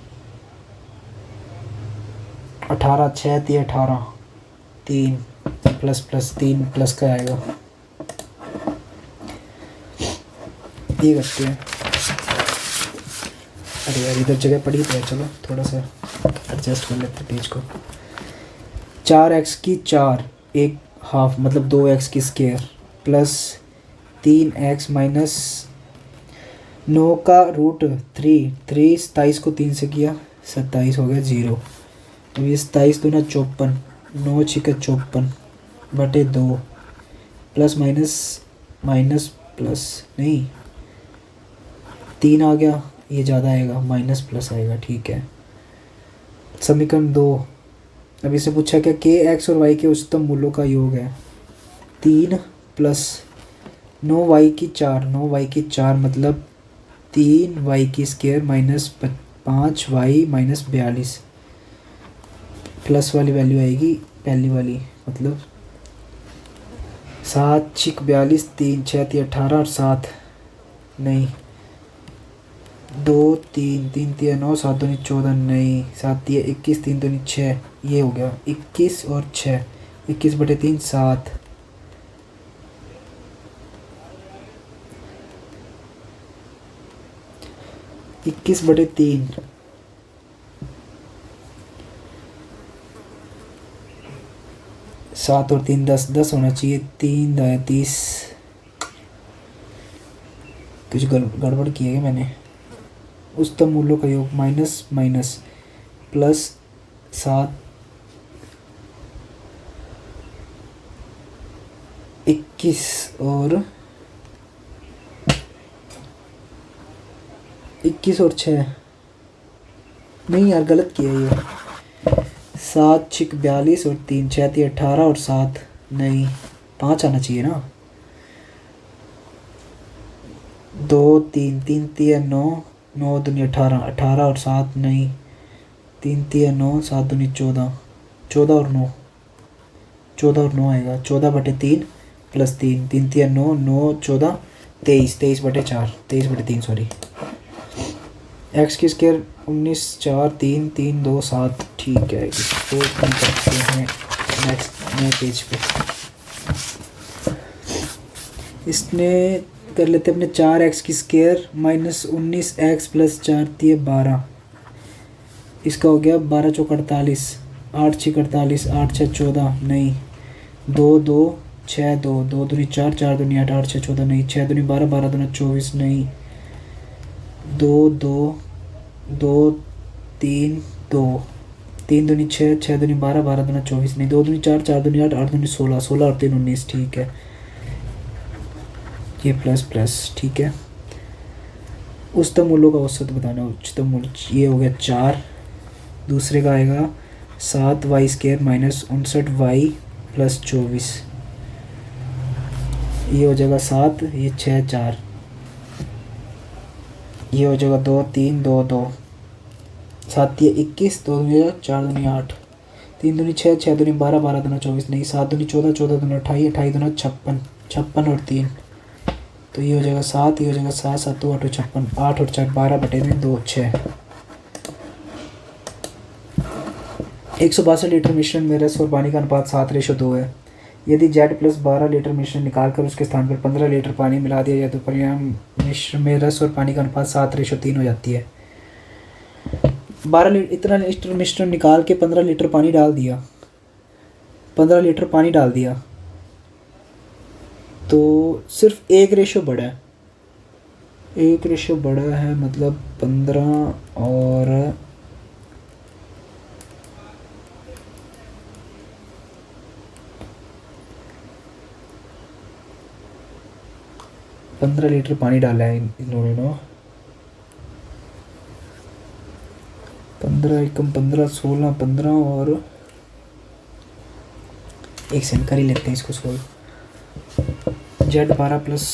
18 6 3 18 3 प्लस प्लस 3 प्लस का आएगा ये करते हैं। अरे यार इधर जगह पड़ी तो है, चलो थोड़ा सा एडजस्ट कर लेते हैं पेज को। 4x की 4 एक हाफ मतलब 2x की स्केयर प्लस 3x माइनस 9 का रूट 3 27 को 3 से किया 27 हो गया 0। तो ये 27 दूना 54, 9 छिके 54 बटे 2 प्लस माइनस माइनस प्लस नहीं 3 आ गया, ये ज़्यादा आएगा माइनस प्लस आएगा, ठीक है। समीकरण 2। अब इससे पूछा क्या के एक्स और वाई के उच्चतम मूल्यों का योग है 3 प्लस 9y की 4, 9y की 4 मतलब 3y की square minus 5y minus 42 plus वाली वैल्यू आएगी पहली वाली मतलब 7 छिक 42, 3 6 3 18 और 7 नहीं 2 3 3 3 9 7 2 14 नहीं 7 3 21 3 2 6, ये हो गया 21 और 6 21 बटे 3 7 21 बटे 3 7 और 3 10 10 होना चाहिए 3 30 कुछ गड़बड़ की है क्या मैंने। उच्चतम मूल्यों का योग माइनस माइनस प्लस 7 21 और 21 और 6 नहीं यार गलत किया ये 7 छिक 42 और 3 6 3 18 और 7 नहीं 5 आना चाहिए ना 2 3 3 3 9 9 दूनी 18 18 और 7 नहीं 3 3 9 7 दूनी 14 14 और 9 14 और 9 आएगा 14 बटे 3 प्लस 3 3 3 9 9 14 23 23 बटे 4 23 बटे 3 सॉरी। एक्स की स्केयर 19 4 3 3 2 7 ठीक है। इसको हम करते हैं नेक्स्ट नए पेज पे। इसने कर लेते अपने 4x की स्केयर माइनस 19x प्लस 4 12, इसका हो गया 12 चौक 48 8 6 48 8 6 14 नहीं 2 2 6 2 2 दूनी 4 4 दूनी 8 8 6 14 नहीं 6 दूनी 12 12 दूनी 24 नहीं 2 2 2 3 2 3 दूनी 6 6 दूनी 12 12 दूनी 24 नहीं 2 दूनी 4 4 दूनी 8 8 दूनी 16 16 और 3 19 ठीक है। ये प्लस प्लस ठीक है। उच्चतम मूल्यों का औसत बताना। उच्चतम मूल्य ये हो गया 4, दूसरे का आएगा 7y square minus 59y plus 24, ये हो जाएगा 7 ये 6 4, ये हो जाएगा 2 3 2 2 7 ये 21 2 दूनी 4 दूनी 8 3 दूनी 6 6 दूनी 12 12 दूना 24 नहीं 7 दूनी 14 14 दूना 28 28 दूना 56 56 और 3 तो ये हो जाएगा 7 ये हो जाएगा 7 7 2 8 56 8 और 4 12 बटे में 2 6। 162 लीटर मिश्रण में रस और पानी का अनुपात 7:2 है। यदि जेड प्लस 12 लीटर मिश्रण निकाल कर उसके स्थान पर 15 लीटर पानी मिला दिया जाए तो परिणाम मिश्रण में रस और पानी का अनुपात 7:3 हो जाती है। 12 लीटर इतना लीटर मिश्रण निकाल के 15 लीटर पानी डाल दिया 15 लीटर पानी डाल दिया तो सिर्फ एक रेशो बढ़ा है, एक रेशो बढ़ा है मतलब 15 और 15 लीटर पानी डाला है इन्होंने ना 15 एकम 15 16 15 और एक सेकंड कर ही लेते हैं इसको सोल्व। जेड 12 प्लस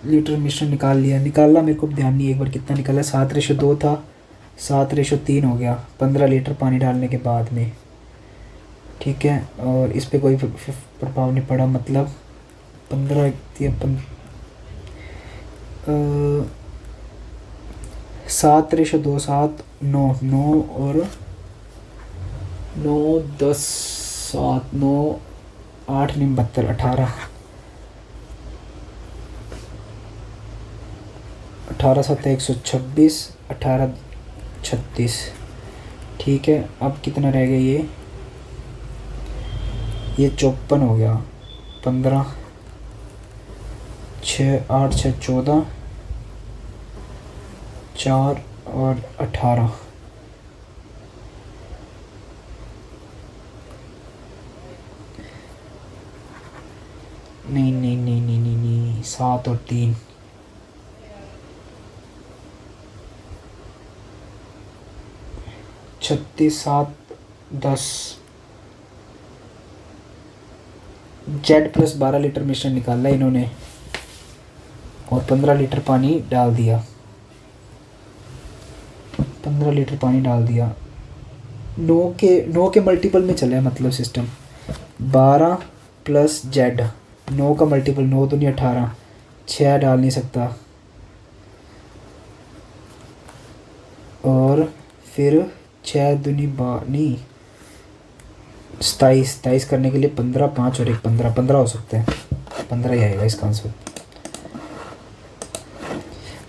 लीटर मिश्रण निकाल लिया, निकालना मेरे को ध्यान नहीं एक बार कितना निकाला 7:2 था 7:3 हो गया 15 लीटर पानी डालने के बाद में, ठीक है। और इस पे कोई प्रभाव नहीं पड़ा मतलब 15 7:2 7 9 9 और 9 10 7 9 8 9 72 18 18 × 7 = 126, 18 36। ठीक है, अब कितना रह गया ये 54 हो गया। 15, 6 8 6 14, 4 और 18। नहीं नहीं नहीं नहीं नहीं नहीं 7 और 3, 36 7 10। जेड प्लस 12 लीटर मिश्रण निकाला इन्होंने और 15 लीटर पानी डाल दिया। 15 लीटर पानी डाल दिया। 9 के मल्टीपल में चला है मतलब सिस्टम। 12 प्लस जेड, 9 का मल्टीपल 9 दूनी 18, 6 डाल नहीं सकता। और फिर 6 दूनी नहीं 27 करने के लिए 15, 5 और 1 15 हो सकते हैं। 15 ही आएगा इसका आंसर।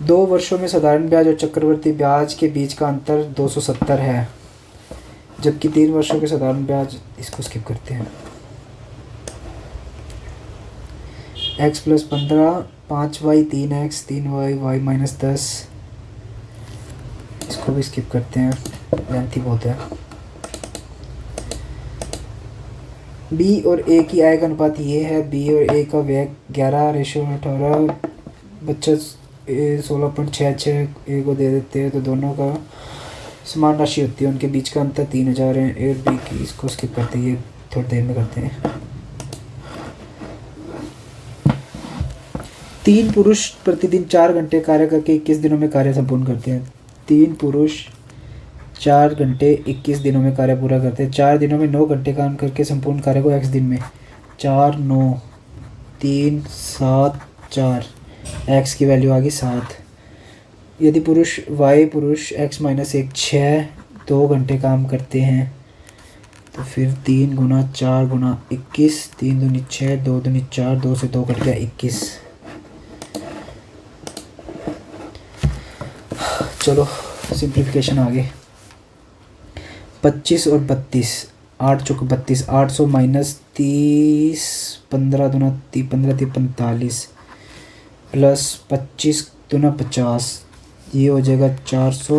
2 वर्षों में साधारण ब्याज और चक्रवर्ती ब्याज के बीच का अंतर 270 है, जबकि 3 वर्षों के साधारण ब्याज, इसको स्किप करते हैं। x + 15, 5y 3x 3y y - 10, इसको भी स्किप करते हैं, लेंथी बहुत है। b और a की आय का अनुपात ये है। b और a का व्यय 11:18, बच्चा 16.66 a को दे देते हैं तो दोनों का समान राशि होती है। उनके बीच का अंतर 3000 है। a और b की, इसको स्किप करते हैं, ये थोड़ी देर में करते हैं। 3 पुरुष प्रतिदिन 4 घंटे कार्य करके 21 दिनों में कार्य संपूर्ण करते हैं। 3 पुरुष 4 घंटे 21 दिनों में कार्य पूरा करते हैं। 4 दिनों में 9 घंटे काम करके संपूर्ण कार्य को x दिन में 4 9 3 7 4, x की वैल्यू आ गई 7। यदि पुरुष x - 1 6 2 घंटे काम करते हैं तो फिर 3 × 4 × 21, 3 दूनी 6 2 दूनी 4, 2 से 2 कट गया 21। चलो सिंप्लीफिकेशन आगे। 25 और 32, 8 × 32, 800 - 30, 15 दूना 15 × 45 प्लस 25 दूना 50, ये हो जाएगा 400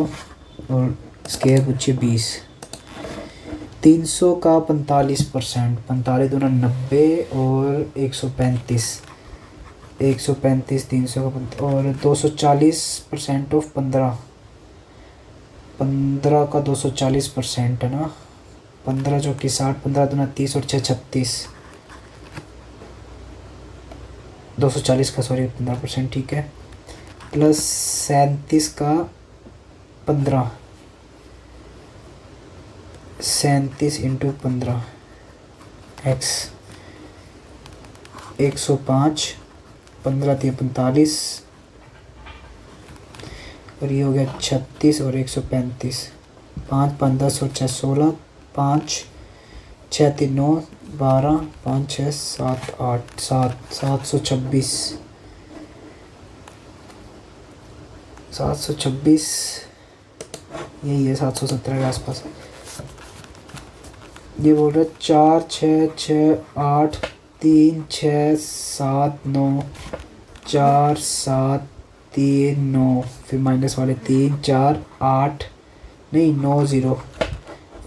और स्केयर पूछिए 20। 300 का 45%, 45 दूना 90 और 135, 300 का और 240% ऑफ 15 का 240% है ना। 15 × 60, 15 दूना 30 और 6 36, 240 का 15%, ठीक है। प्लस 37 का 15, 37 × 15 x 105, 15 × 45 और ये हो गया 36 और 135। 5 5 10 और 6 16, 5 6 3 9 12, 5 6 7 8 7, 726, 726 यही है, 717 के आसपास। ये बोल रहा है 4 6 6 8 3 6 7 9, 4 7 3 9, फिर माइनस वाले 3 4 8 नहीं 9 0,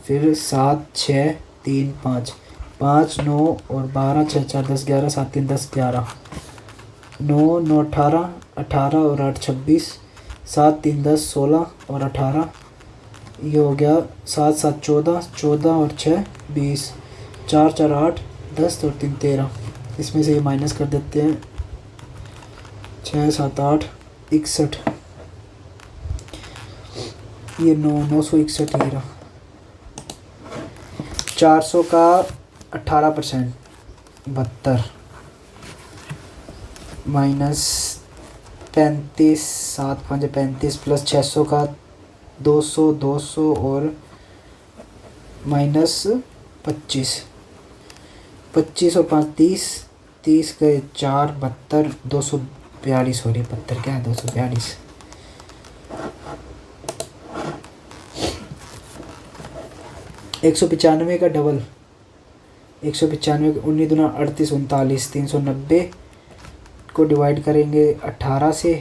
फिर 7 6 3 5, 5 9 और 12 6 4 10 11, 7 3 10 11, 9 9 18, 18 और 8 26, 7 3 10 16 और 18, ये हो गया 7 7 14, 14 और 6 20, 4 4 8 10 और 3 13। इसमें से ये माइनस कर देते हैं, 6 7 8 61, ये 961 ही रहा। 400 का 18%, 72 माइनस 35, 7 5 35 प्लस 600 का 200 200 और माइनस 25, 25 और 5 30, 30 के 4 72, 242 हो रही है 72 क्या है 242। 195 का डबल, 195 19 दूना 38 39 390 को डिवाइड करेंगे 18 से,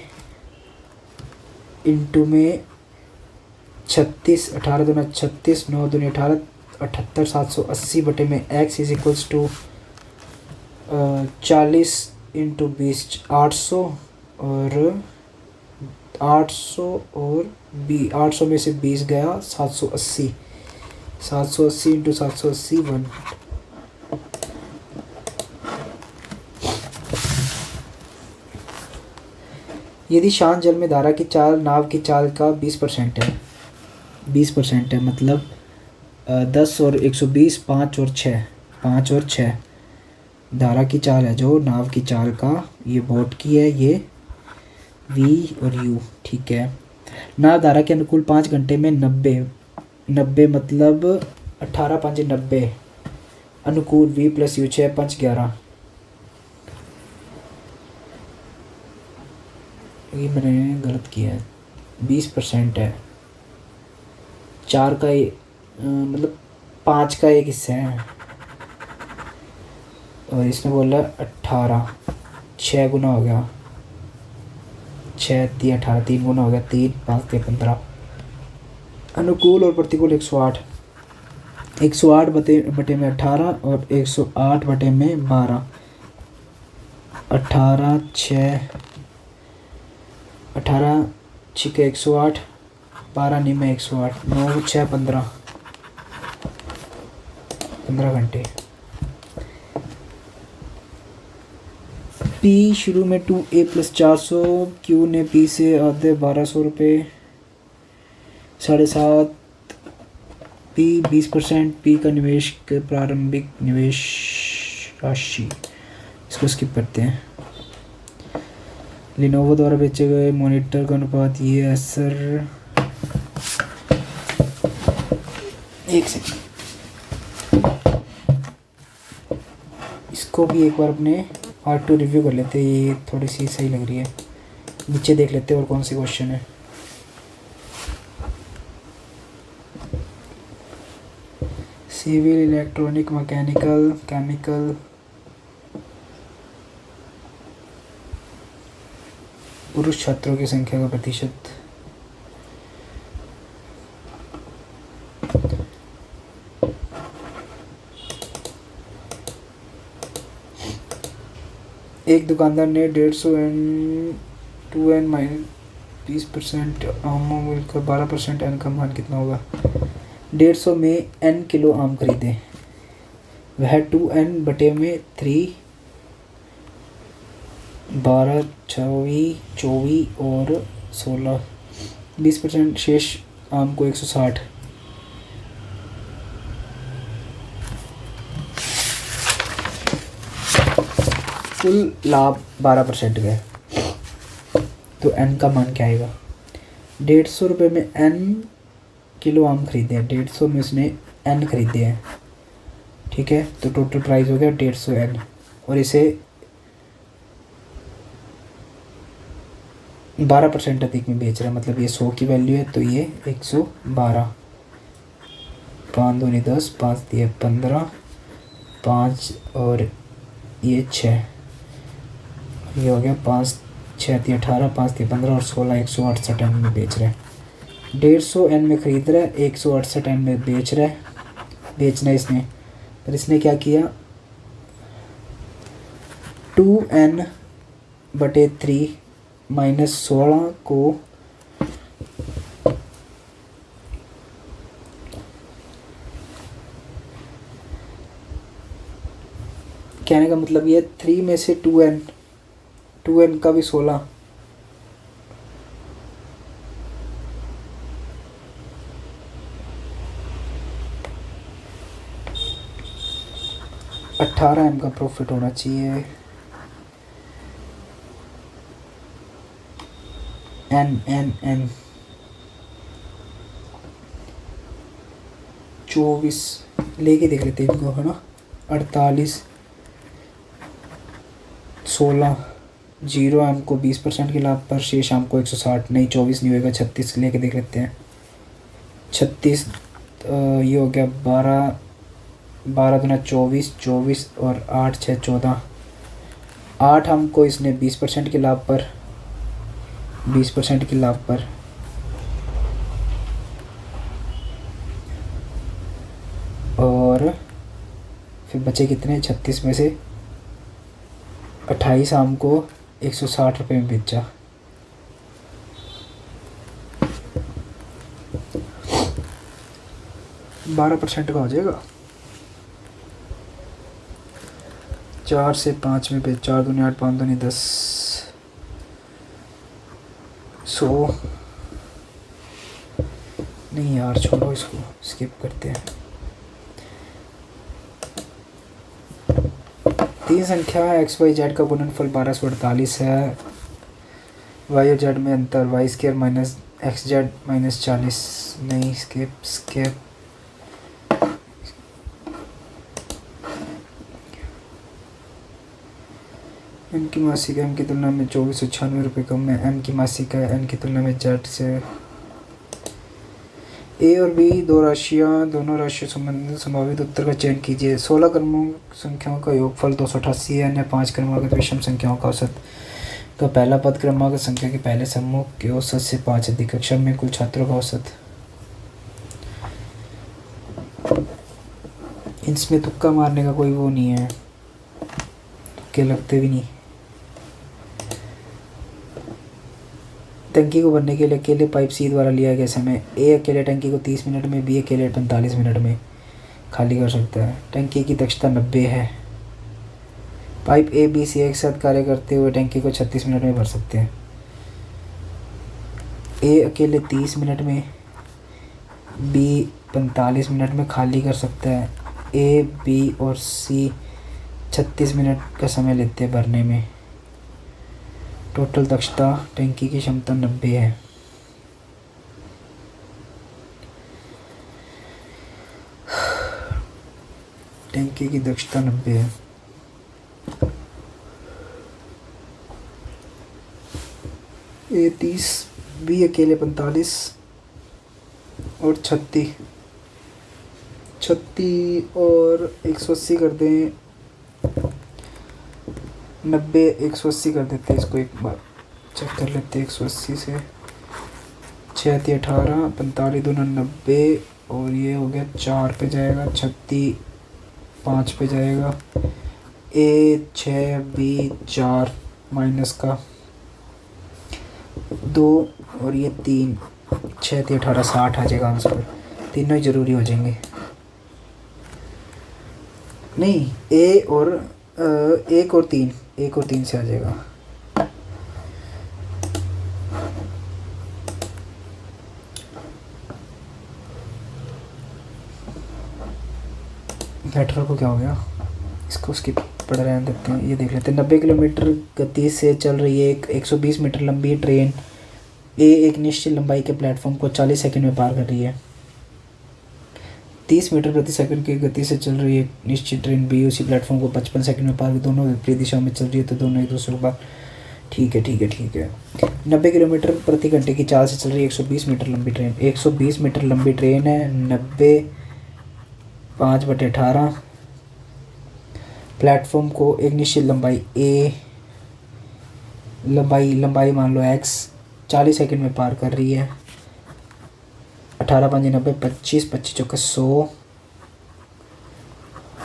इंटू में 36, 18 दूना 36, 9 दूनी 18, 78 780 बटे में x is equals to 40 into 20 800 और 800 और 800 में से 20 गया 780, 780 इंटू 780 1। यदि शांत जल में धारा की चाल नाव की चाल का 20% है, 20% है मतलब 10 और 120, 5 और 6, 5 और 6 धारा की चाल है जो नाव की चाल का, ये बोट की है, ये v और u, ठीक है। नाव धारा के अनुकूल 5 घंटे में 90 मतलब 18 5 90, अनुकूल v प्लस u 6 5 11। ये मैंने गलत किया है, 20% है, 4 का मतलब 5 का एक हिस्सा है, और इसने बोला 18, 6 गुना हो गया, 6 3 18, 3 गुना हो गया 3, 5 3 15। अनुकूल और प्रतिकूल 108, 108 बटे में 18 और 108 बटे में 12, 18 6 18 6 108, 12 नहीं में 108, 9 6 15 घंटे। P शुरू में 2A प्लस 400, Q ने P से आधे 1200 रुपये, 7.5 P 20%, P का निवेश के प्रारंभिक निवेश राशि, इसको स्किप करते हैं। लिनोवो द्वारा बेचे गए मॉनिटर का अनुपात ये है सर, एक सेकंड, इसको भी एक बार अपने पार्ट 2 रिव्यू कर लेते हैं, ये थोड़ी सी सही लग रही है। नीचे देख लेते हैं और कौन सी क्वेश्चन है। सिविल, इलेक्ट्रॉनिक, मैकेनिकल, केमिकल, पुरुष छात्रों की संख्या का प्रतिशत। एक दुकानदार ने 150 एन 2n माइनस 20% आमों मिलकर 12% एन का मान कितना होगा। 150 में n किलो आम खरीदे, वह 2n बटे में 3, 12 24 और 16, 20% शेष आम को 160। कुल लाभ 12% गए, तो n का मान क्या आएगा। 150 रुपये में n किलो आम खरीदे हैं, 150 में उसने n खरीदे हैं, ठीक है, तो टोटल प्राइस हो गया 150 n, और इसे 12% अधिक में बेच रहा है, मतलब ये 100 की वैल्यू है तो ये 112, 5 दूनी 10, 5 दिए 15, 5 और ये 6, ये हो गया 5 6 दिए 18, 5 दिए 15 और 16, 168 एन में बेच रहे हैं। 150 एन में ख़रीद रहा है, 168 एन में बेच रहा है, बेचना है इसने, पर इसने क्या किया 2n बटे 3 माइनस 16 को कहने का मतलब ये 3 में से 2n का भी 16, $18 का प्रॉफिट होना चाहिए। n 24 लेके देख लेते हैं इनको, है ना। 48 16 0 आम को 20% के लाभ पर, शेष आम को 160, नहीं 24 नहीं होगा, 36 लेके देख लेते हैं। 36 तो ये हो गया 12, 12 दूना 24, 24 और 8 6 14, 8 हमको इसने 20% के लाभ पर, 20% के लाभ पर, और फिर बचे कितने, 36 में से 28 हमको 160 रुपये में बेचा। बारह % का हो जाएगा। 4 से 5 में बेच, 4 दूनी 8, 5 दूनी 10, 100 नहीं यार, छोड़ो इसको, स्किप करते हैं। 3 संख्या एक्स वाई जेड का गुणनफल 1248 है। वाई और जेड में अंतर y square minus x z minus 40, नहीं, स्किप स्किप। एन की मासिक एम की तुलना में 2496 रुपये कम है। एम की मासिक है एन की तुलना में जेड से। ए और बी दो राशियाँ, दोनों राशियों संबंधित संभावित उत्तर का चयन कीजिए। 16 क्रमांक संख्याओं का योगफल 288 है। अन्य 5 क्रमांक विषम संख्याओं का औसत का पहला पद क्रमांक संख्या के पहले समूह के औसत से 5 अधिक। कक्षा में कुल छात्रों का औसत। इसमें तुक्का मारने का कोई वो नहीं है, तुक्के लगते भी नहीं। टंकी को भरने के लिए अकेले पाइप सी द्वारा लिया गया समय। ए अकेले टंकी को 30 मिनट में, बी अकेले 45 मिनट में खाली कर सकता है। टंकी की दक्षता 90 है। पाइप ए बी सी एक साथ कार्य करते हुए टंकी को 36 मिनट में भर सकते हैं। ए अकेले 30 मिनट में, बी 45 मिनट में खाली कर सकता है। ए बी और सी 36 मिनट का समय लेते हैं भरने में। टोटल दक्षता टंकी की क्षमता 90 है। टंकी की दक्षता 90 है। ए 30, बी अकेले 45 और 36 और 180 कर दें, 90 180 कर देते हैं। इसको एक बार चेक कर लेते हैं। 180 से 6 18, 45 दूना 90 और ये हो गया 4 पे जाएगा, 36 5 पे जाएगा। ए 6 बी 4 माइनस का 2 और ये 3, 6 18 60 आ जाएगा आंसर। तीनों ही ज़रूरी हो जाएंगे। नहीं, ए और 1 और 3, 1 और 3 से आ जाएगा। लेटर को क्या हो गया, इसको स्किप पढ़ रहे देते हैं। ये देख लेते हैं। 90 किलोमीटर गति से चल रही है 120 मीटर लंबी ट्रेन ए एक निश्चित लंबाई के प्लेटफॉर्म को 40 सेकंड में पार कर रही है। 30 मीटर प्रति सेकंड की गति से चल रही है निश्चित ट्रेन बी उसी प्लेटफॉर्म को 55 सेकंड में पार, दोनों विपरीत दिशा में चल रही है तो दोनों एक दूसरे के पार। ठीक है 90 किलोमीटर प्रति घंटे की चाल से चल रही है 120 मीटर लंबी ट्रेन। 120 मीटर लंबी ट्रेन है। 90 5/18 प्लेटफॉर्म को एक निश्चित लंबाई ए लंबाई मान लो x 40 सेकंड में पार कर रही है। 18 5 90 25 25 चौके 100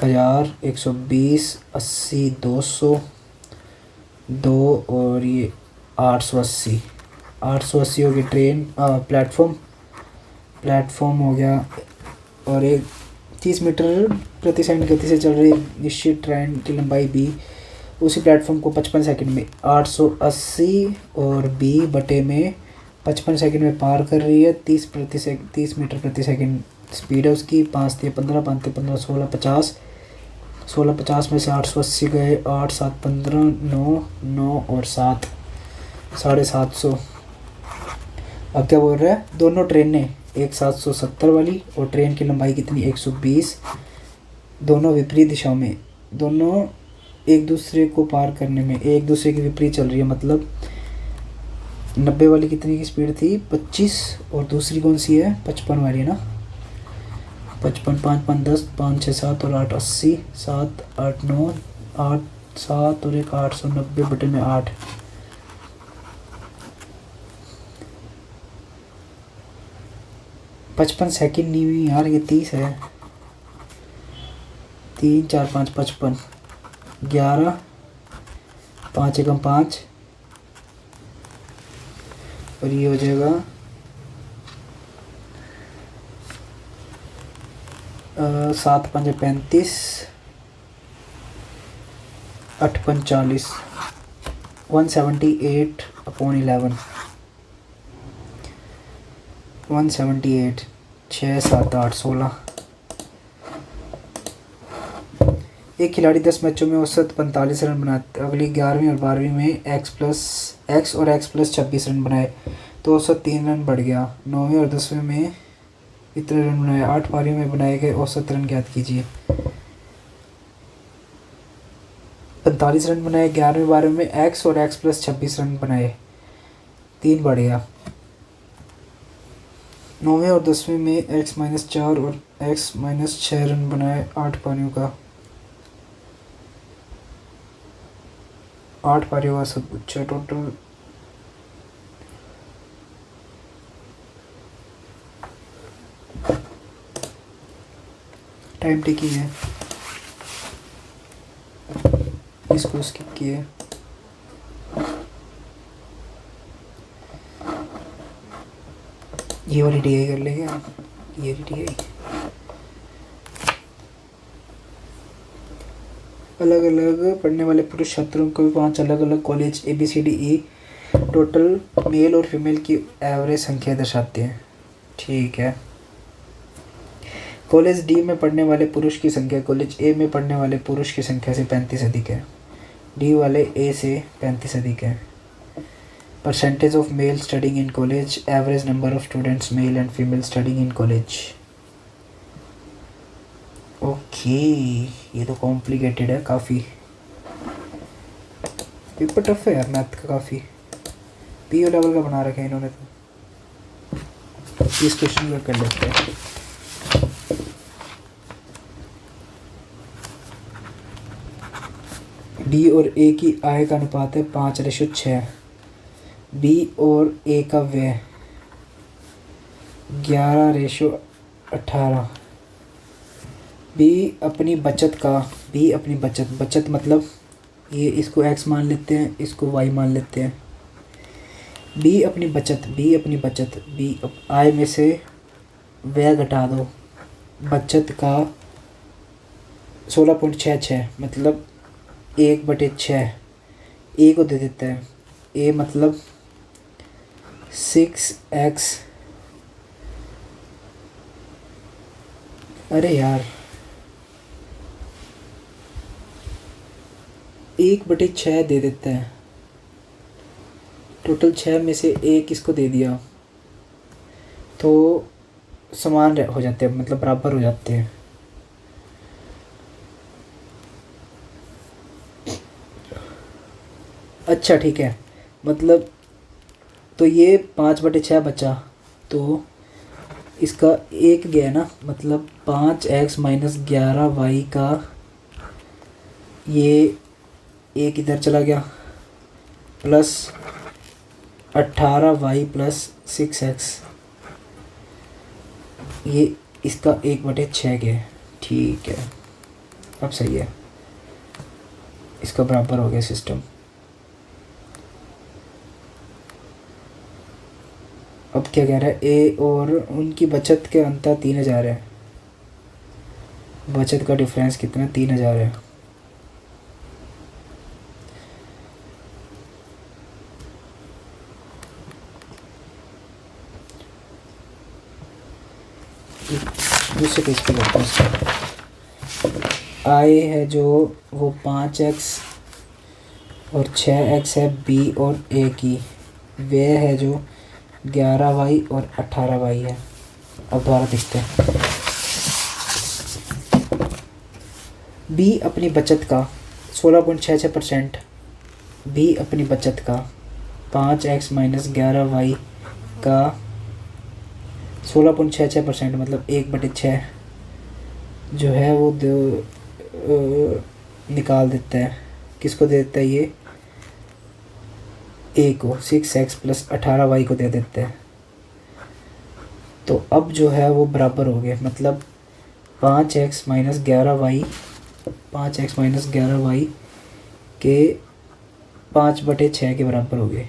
1000 120 80 200 2 और ये 880 हो गई ट्रेन प्लेटफॉर्म हो गया। और एक 30 मीटर प्रति सेकंड गति से चल रही निश्चित ट्रेन की लंबाई बी उसी प्लेटफॉर्म को 55 सेकंड में 880 और बी बटे में 55 सेकंड में पार कर रही है। 30 मीटर प्रति सेकंड स्पीड है उसकी। 5 3 15 5 3 15 16 50 16 50 में से 880 गए, 8 7 15 9 9 और 7 750। अब क्या बोल रहा है, दोनों ट्रेनें एक 770 वाली और ट्रेन की लंबाई कितनी 120, दोनों विपरीत दिशाओं में, दोनों एक दूसरे को पार करने में एक दूसरे के विपरीत चल रही है। मतलब 90 वाली कितनी की स्पीड थी 25 और दूसरी कौन सी है 55 वाली है ना। 55, 5 5 10, 5 6 7 और 8 80, 7 8 9 8 7 और 1 890 बटे में 8। 55 सेकंड नहीं हुई यार, ये 30 है। 3 4 5 55, 11 5 एकम 5 और ये हो जाएगा 7 5 35, 8 5 40, 178 अपॉन 11, 178, 6 7 8 16। एक खिलाड़ी 10 मैचों में औसत 45 रन बनाते, अगली 11वीं और 12वीं में एक्स और एक्स प्लस 26 रन बनाए तो औसत 3 रन बढ़ गया। 9वीं और 10वीं में इतने रन बनाए। 8 पारियों में बनाए गए औसत रन ज्ञात कीजिए। 45 रन बनाए। 11वीं 12वीं में एक्स और एक्स प्लस 26 रन बनाए, 3 बढ़ गया। 9वीं और 10वीं में एक्स माइनस 4 और एक्स माइनस 6 रन बनाए। 8 पारियों का 8 पारियों का सब अच्छा टोटल टाइम टेकिंग है, इसको स्किप किए। ये वाली डी कर लेंगे, ये डी। अलग अलग पढ़ने वाले पुरुष छात्रों को 5 अलग अलग कॉलेज ABCDE टोटल मेल और फीमेल की एवरेज संख्या दर्शाते हैं। ठीक है। कॉलेज डी में पढ़ने वाले पुरुष की संख्या कॉलेज ए में पढ़ने वाले पुरुष की संख्या से 35 अधिक है। डी वाले ए से 35 अधिक है। Percentage of male studying in college, average number of students male and female studying in college. Okay, ये तो कॉम्प्लिकेटेड है काफ़ी। पेपर टफ है यार मैथ का काफ़ी। PO लेवल का बना रखा है इन्होंने तो। इस क्वेश्चन को कर लेते हैं। डी और ए की आय का अनुपात है 5:6। बी और ए का व्यय 11:18। बी अपनी बचत मतलब ये, इसको x मान लेते हैं, इसको y मान लेते हैं। बी अपनी बचत आय में से व्यय घटा दो। बचत का 16.66 मतलब 1/6 ए को दे देता है। ए मतलब 6x। अरे यार 1/6 दे देता है। टोटल 6 में से 1 इसको दे दिया तो समान हो जाते हैं, मतलब बराबर हो जाते हैं। अच्छा ठीक है, मतलब तो ये 5/6 बचा तो इसका 1 गया ना, मतलब 5x माइनस 11y का ये 1 इधर चला गया प्लस 18y प्लस 6x, ये इसका 1/6 गया। ठीक है, अब सही है, इसका बराबर हो गया सिस्टम। अब क्या कह रहा है, ए और उनकी बचत के अंतर 3000 है। बचत का डिफरेंस कितना, 3000 है। दूसरे पेज पे करता हूँ इसका। आय है जो वो 5x और 6x है बी और ए की। व्यय है जो 11y और 18y है। अब दोबारा देखते हैं। बी अपनी बचत का 16.66%, बी अपनी बचत का 5x माइनस 11y का 16.66% मतलब 1/6 जो है वो निकाल देता है। किसको दे देता है ये? ए को 6x प्लस 18y को दे देते हैं। तो अब जो है वो बराबर हो गए, मतलब 5x minus 11y, 5x minus 11y के 5/6 के बराबर हो गए।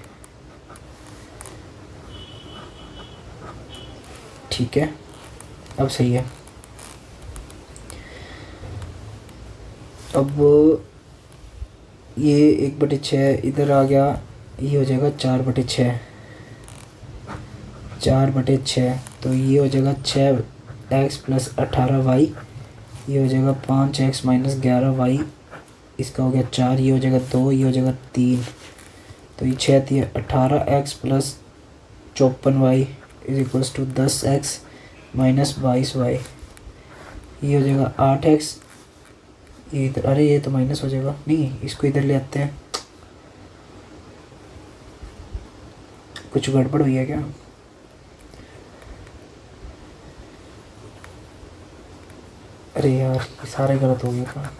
ठीक है, अब सही है। अब ये 1/6 इधर आ गया, ये हो जाएगा 4/6, 4/6। तो ये हो जाएगा 6x प्लस 18y, ये हो जाएगा 5x माइनस 11y, इसका हो गया 4, ये हो जाएगा 2, ये हो जाएगा 3। तो ये 6 थी 18x plus 54y is equals to 10x minus 22y, ये हो जाएगा 8x। ये इधर, अरे ये तो माइनस हो जाएगा, नहीं इसको इधर ले आते हैं। कुछ गड़बड़ हुई है क्या? अरे यार ये सारे गलत हो गया था।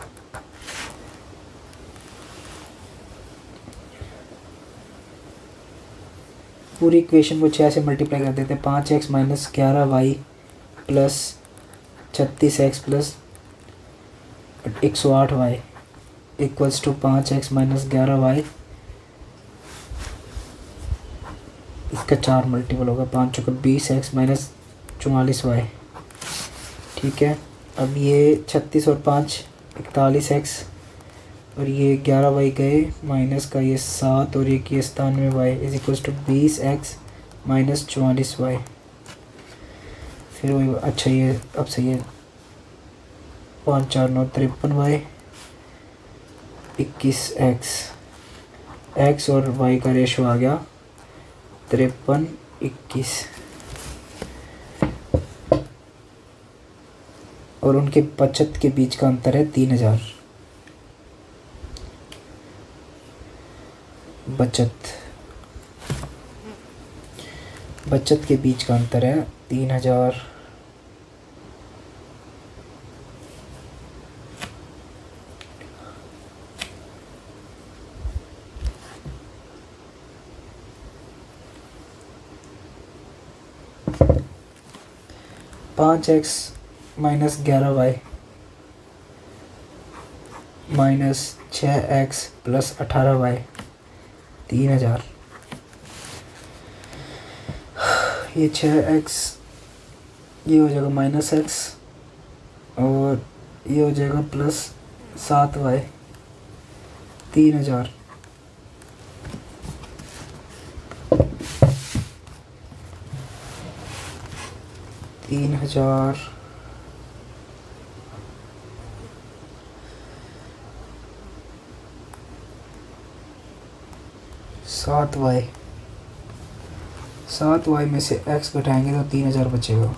पूरी इक्वेशन को 6 से मल्टीप्लाई कर देते हैं। 5x minus 11y plus 36x plus 108y equals to 5x minus 11y, इसका 4 मल्टीपल होगा, 5 चौका 20x माइनस 44y। ठीक है, अब ये 36 और 5 41x, और ये 11y गए माइनस का ये 7 और एक ये 97y is equals to 20x minus 44y। फिर वही, अच्छा ये अब सही है, 5 4 9 53y, 21x, x और y का रेशो आ गया 53 21, और उनके बचत के बीच का अंतर है 3000। बचत के बीच का अंतर है 3000। पाँच x minus 11y minus 6x plus 18y 3000। ये 6x, ये हो जाएगा माइनस x, और ये हो जाएगा प्लस 7y 3000। सात वाई में से x घटाएंगे तो 3000 बचेगा।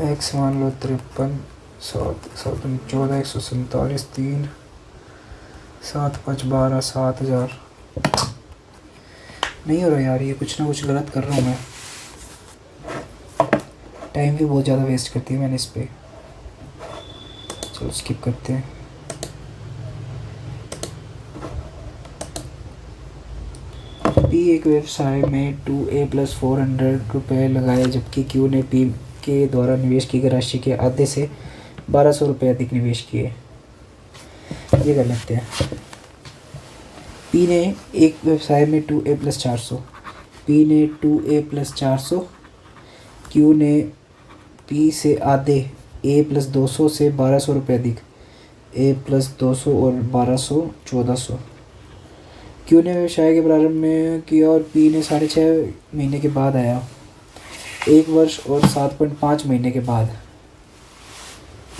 x मान लो 53, 7 7 14, 147, 3 7 5 12, 7000। नहीं हो रहा यार, ये कुछ ना कुछ गलत कर रहा हूँ मैं। टाइम भी बहुत ज़्यादा वेस्ट करती है मैंने इस पर। चलो स्किप करते हैं। पी एक व्यवसाय में 2A प्लस 400 रुपये लगाए, जबकि क्यू ने पी के द्वारा निवेश की गई राशि के आधे से 1200 रुपये अधिक निवेश किए। ये कर लेते हैं। पी ने एक व्यवसाय में 2A प्लस 400, पी ने 2A प्लस 400, क्यू ने पी से आधे A प्लस 200 से 1200 रुपये अधिक, A प्लस 200 और 1200 1400। क्यू ने व्यवसाय के प्रारंभ में किया और पी ने 6.5 महीने के बाद आया। 1 वर्ष और 7.5 महीने के बाद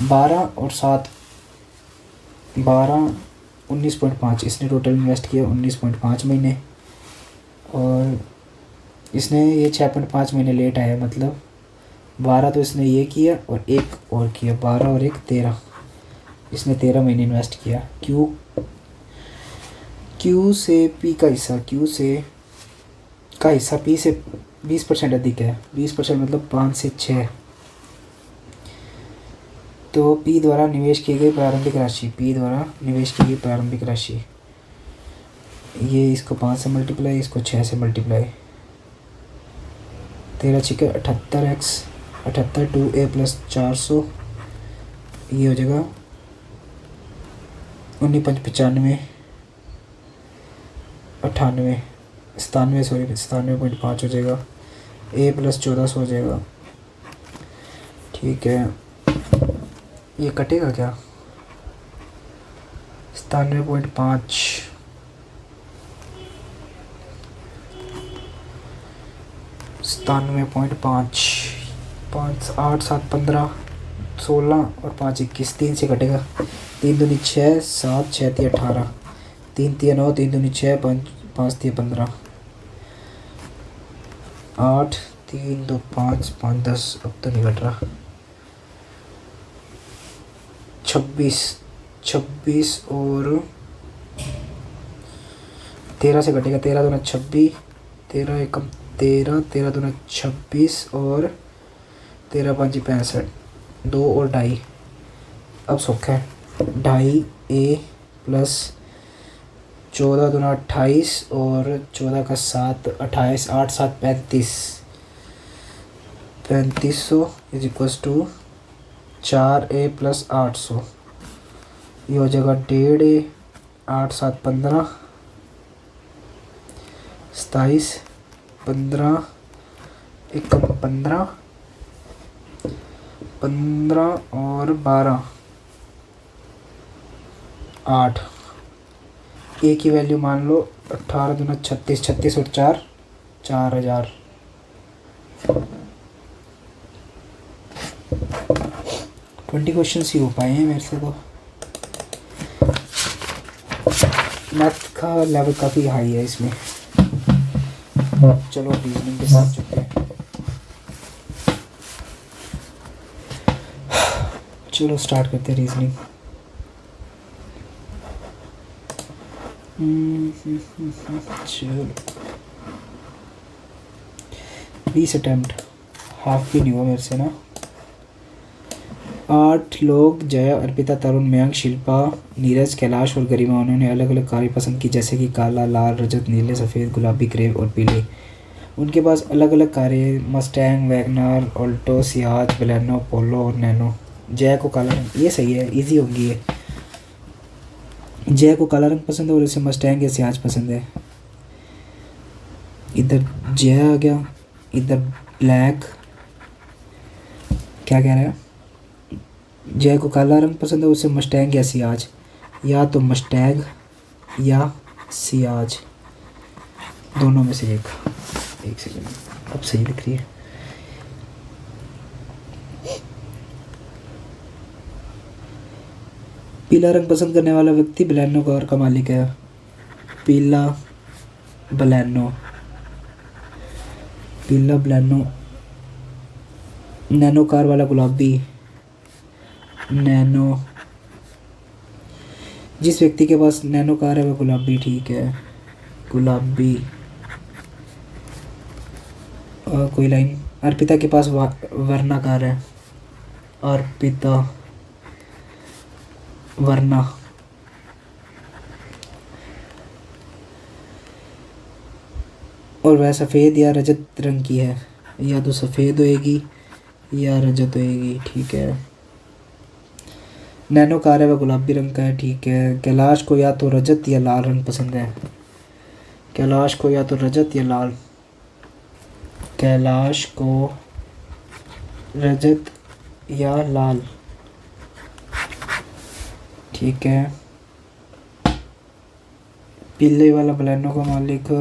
12 और 7 12 19.5, इसने टोटल इन्वेस्ट किया 19.5 महीने, और इसने ये 6.5 महीने लेट आया, मतलब 12 तो इसने ये किया और एक और किया, 12 और 1 13, इसने 13 महीने इन्वेस्ट किया। क्यू से पी का हिस्सा, पी से 20% अधिक है। 20% मतलब 5 से 6, तो पी द्वारा निवेश की गई प्रारंभिक राशि, पी द्वारा निवेश की गई प्रारंभिक राशि, ये इसको 5 से मल्टीप्लाई, इसको 6 से मल्टीप्लाई, 13 छिके 78x, 78 2a प्लस 400, ये हो जाएगा 19 5 95, 98 97 सॉरी 97.5 हो जाएगा, a प्लस 1400 हो जाएगा। ठीक है, ये कटेगा क्या? 97.5, 97.5, 5 8 7 15 16 और 5 21, 3 से कटेगा, 3 दूनी 6 7 6 3 18, 3 3 9, 3 दूनी 6 5 5 3 15, 8 3 2 5 5 10, अब तो नहीं कट रहा, 26 26 और 13 से कटेगा, 13 दूना 26, 13 एकम 13, 13 दूना 26 और 13 5 65, 2 और 2.5, अब सुख है 2.5 a प्लस 14 दूना 28 और 14 का 7 28, 8 7 35, 3500 is equals to 4a plus 800, ये हो जाएगा 1.5a, 8 7 15, 27 15 1 15 15 और 12 8, ए की वैल्यू मान लो 18 दूना 36, 36 और 4 4000, 20 क्वेश्चन ही हो पाए हैं मेरे से। तो मैथ का लेवल काफ़ी हाई है इसमें। चलो रीजनिंग के साथ चलते हैं। चलो स्टार्ट करते हैं रीजनिंग। चलो 20 अटेम्प्ट, हाफ भी नहीं हुआ मेरे से ना। 8 लोग जया, अर्पिता, तरुण, मयंक, शिल्पा, नीरज, कैलाश और गरिमा, उन्होंने अलग अलग कार्य पसंद की जैसे कि काला, लाल, रजत, नीले, सफ़ेद, गुलाबी, ग्रे और पीले। उनके पास अलग अलग कार्य Mustang, Wagon R, Alto, Ciaz, Baleno, Polo और नैनो। जया को काला रंग, ये सही है, इजी होगी ये। जया को काला रंग पसंद है और इसे मस्टैंग या सियाज पसंद है। इधर जया आ गया, इधर ब्लैक। क्या कह रहा है? जय को काला रंग पसंद है, उसे मस्टैंग या सियाज, या तो मस्टैंग या सियाज, दोनों में से एक सेकंड, अब सही लिख रही है। पीला रंग पसंद करने वाला व्यक्ति बलेनो कार का मालिक है। पीला बलेनो, पीला बलेनो। नैनो कार वाला गुलाबी, नैनो। जिस व्यक्ति के पास नैनो कार है वह गुलाबी, ठीक है, गुलाबी। और कोई लाइन, अर्पिता के पास वरना कार है, अर्पिता वरना। और वह सफ़ेद या रजत रंग की है, या तो सफ़ेद होएगी या रजत होएगी, ठीक है। नैनो कार है वह गुलाबी रंग का है, ठीक है। कैलाश को या तो रजत या लाल रंग पसंद है, कैलाश को या तो रजत या लाल, कैलाश को रजत या लाल, ठीक है। पीले वाला बलेनो का मालिक,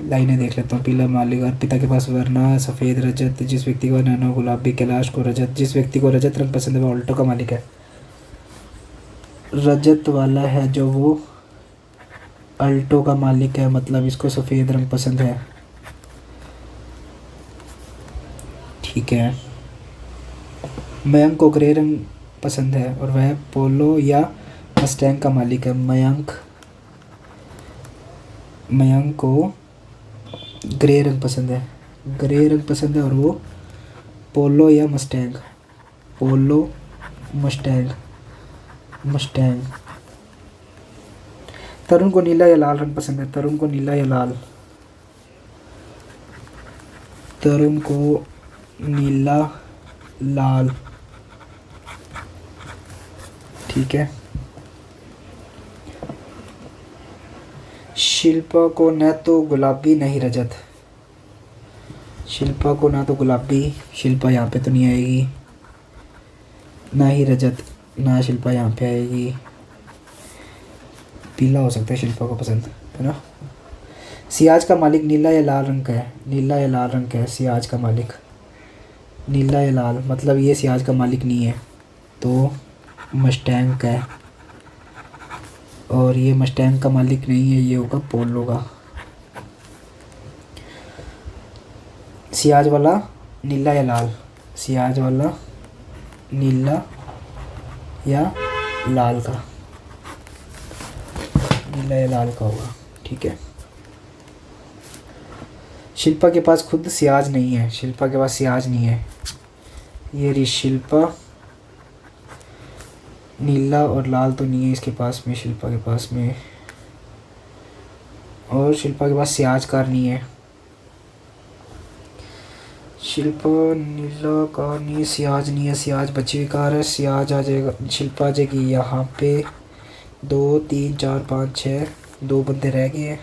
लाइनें देख लेता हूँ। पीला मालिक, अर्पिता के पास वरना, सफ़ेद, रजत। जिस व्यक्ति को नैनो गुलाबी, कैलाश को रजत। जिस व्यक्ति को रजत रंग पसंद है वह ऑल्टो का मालिक है। रजत वाला है जो वो अल्टो का मालिक है, मतलब इसको सफ़ेद रंग पसंद है, ठीक है। मयंक को ग्रे रंग पसंद है और वह पोलो या मस्टैंग का मालिक है। मयंक को ग्रे रंग पसंद है, ग्रे रंग पसंद है और वो पोलो या मस्टैंग, पोलो मस्टैंग, मस्टैंग। तरुण को नीला या लाल रंग पसंद है? तरुण को नीला या लाल? तरुण को नीला, लाल, ठीक है। शिल्पा को न तो गुलाबी नहीं रजत। शिल्पा को ना तो गुलाबी, शिल्पा यहाँ पे तो नहीं आएगी, ना ही रजत, ना शिल्पा यहाँ पे आएगी। पीला हो सकता है शिल्पा को पसंद, है ना। सियाज का मालिक नीला या लाल रंग का है? नीला या लाल रंग का है सियाज का मालिक? नीला या लाल मतलब ये सियाज का मालिक नहीं है, तो मस्टैंग का है। और ये मस्टैंग का मालिक नहीं है, ये होगा पोलो का। सियाज वाला नीला या लाल? सियाज वाला नीला या लाल का? नीला या लाल का होगा, ठीक है। शिल्पा के पास खुद सियाज नहीं है। शिल्पा के पास सियाज नहीं है। ये रही शिल्पा, नीला और लाल तो नहीं है इसके पास में, शिल्पा के पास में। और शिल्पा के पास सियाज कार नहीं है। शिल्पा नीला कार नहीं, सियाज नहीं है, सियाज बची हुई कार है। सियाज आ जाएगा, शिल्पा आ जाएगी यहाँ पे। 2 3 4 5 6, 2 बंदे रह गए हैं।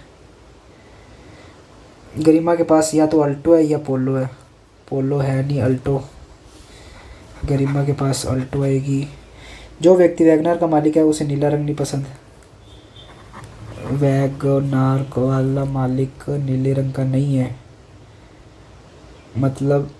गरिमा के पास या तो अल्टो है या पोलो है। पोलो है नहीं, अल्टो। गरिमा के पास अल्टो आएगी। जो व्यक्ति वैगनार का मालिक है उसे नीला रंग नहीं पसंद। वैगनार वाला मालिक नीले रंग का नहीं है, मतलब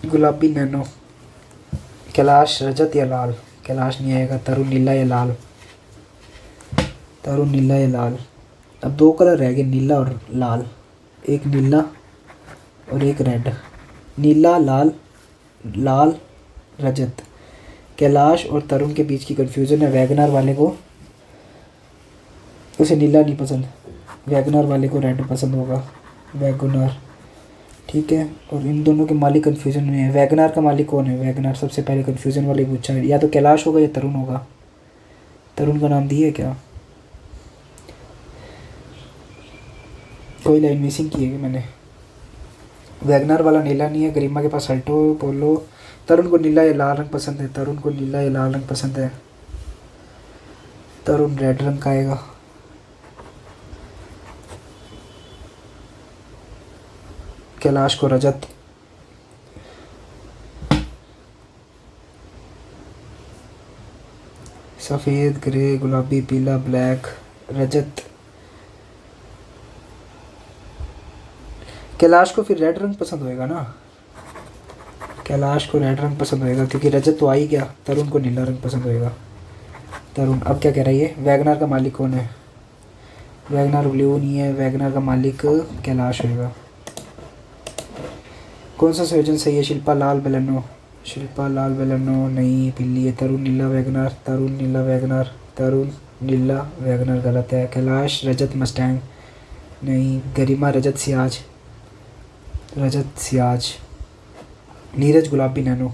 गुलाबी नैनो। कैलाश रजत या लाल? कैलाश नहीं आएगा। तरुण नीला या लाल? तरुण नीला या लाल? अब 2 कलर रह गए, नीला और लाल। एक नीला और एक रेड। नीला, लाल, लाल, रजत। कैलाश और तरुण के बीच की कंफ्यूजन है। वैगनार वाले को उसे नीला नहीं पसंद, वैगनार वाले को रेड पसंद होगा। वैगनार, ठीक है। और इन दोनों के मालिक कंफ्यूजन में है। वैगनार का मालिक कौन है? वैगनार सबसे पहले कंफ्यूजन वाले पूछा है। या तो कैलाश होगा या तरुण होगा। तरुण का नाम दिया है क्या? कोई लाइन मिसिंग की है कि मैंने? वैगनार वाला नीला नहीं है। गरिमा के पास अल्टो, पोलो। तरुण को नीला या लाल रंग पसंद है? तरुण को नीला या लाल रंग पसंद है? तरुण रेड रंग का आएगा। कैलाश को रजत। सफ़ेद, ग्रे, गुलाबी, पीला, ब्लैक, रजत। कैलाश को फिर रेड रंग पसंद होएगा ना। कैलाश को रेड रंग पसंद होएगा क्योंकि रजत तो आ ही गया। तरुण को नीला रंग पसंद होएगा। तरुण अब क्या कह रहा है ये? वैगनार का मालिक कौन है? वैगनार ब्लू नहीं है। वैगनार का मालिक कैलाश होएगा। कौन सा संयोजन सही है? शिल्पा लाल बेलेनो। शिल्पा लाल बेलेनो नहीं, पीली है। तरुण नीला वैगनार। तरुण नीला वैगनार। तरुण नीला वैगनार गलत है। कैलाश रजत मस्टैंग नहीं। गरिमा रजत सियाज। रजत सियाज। नीरज गुलाबी नैनो।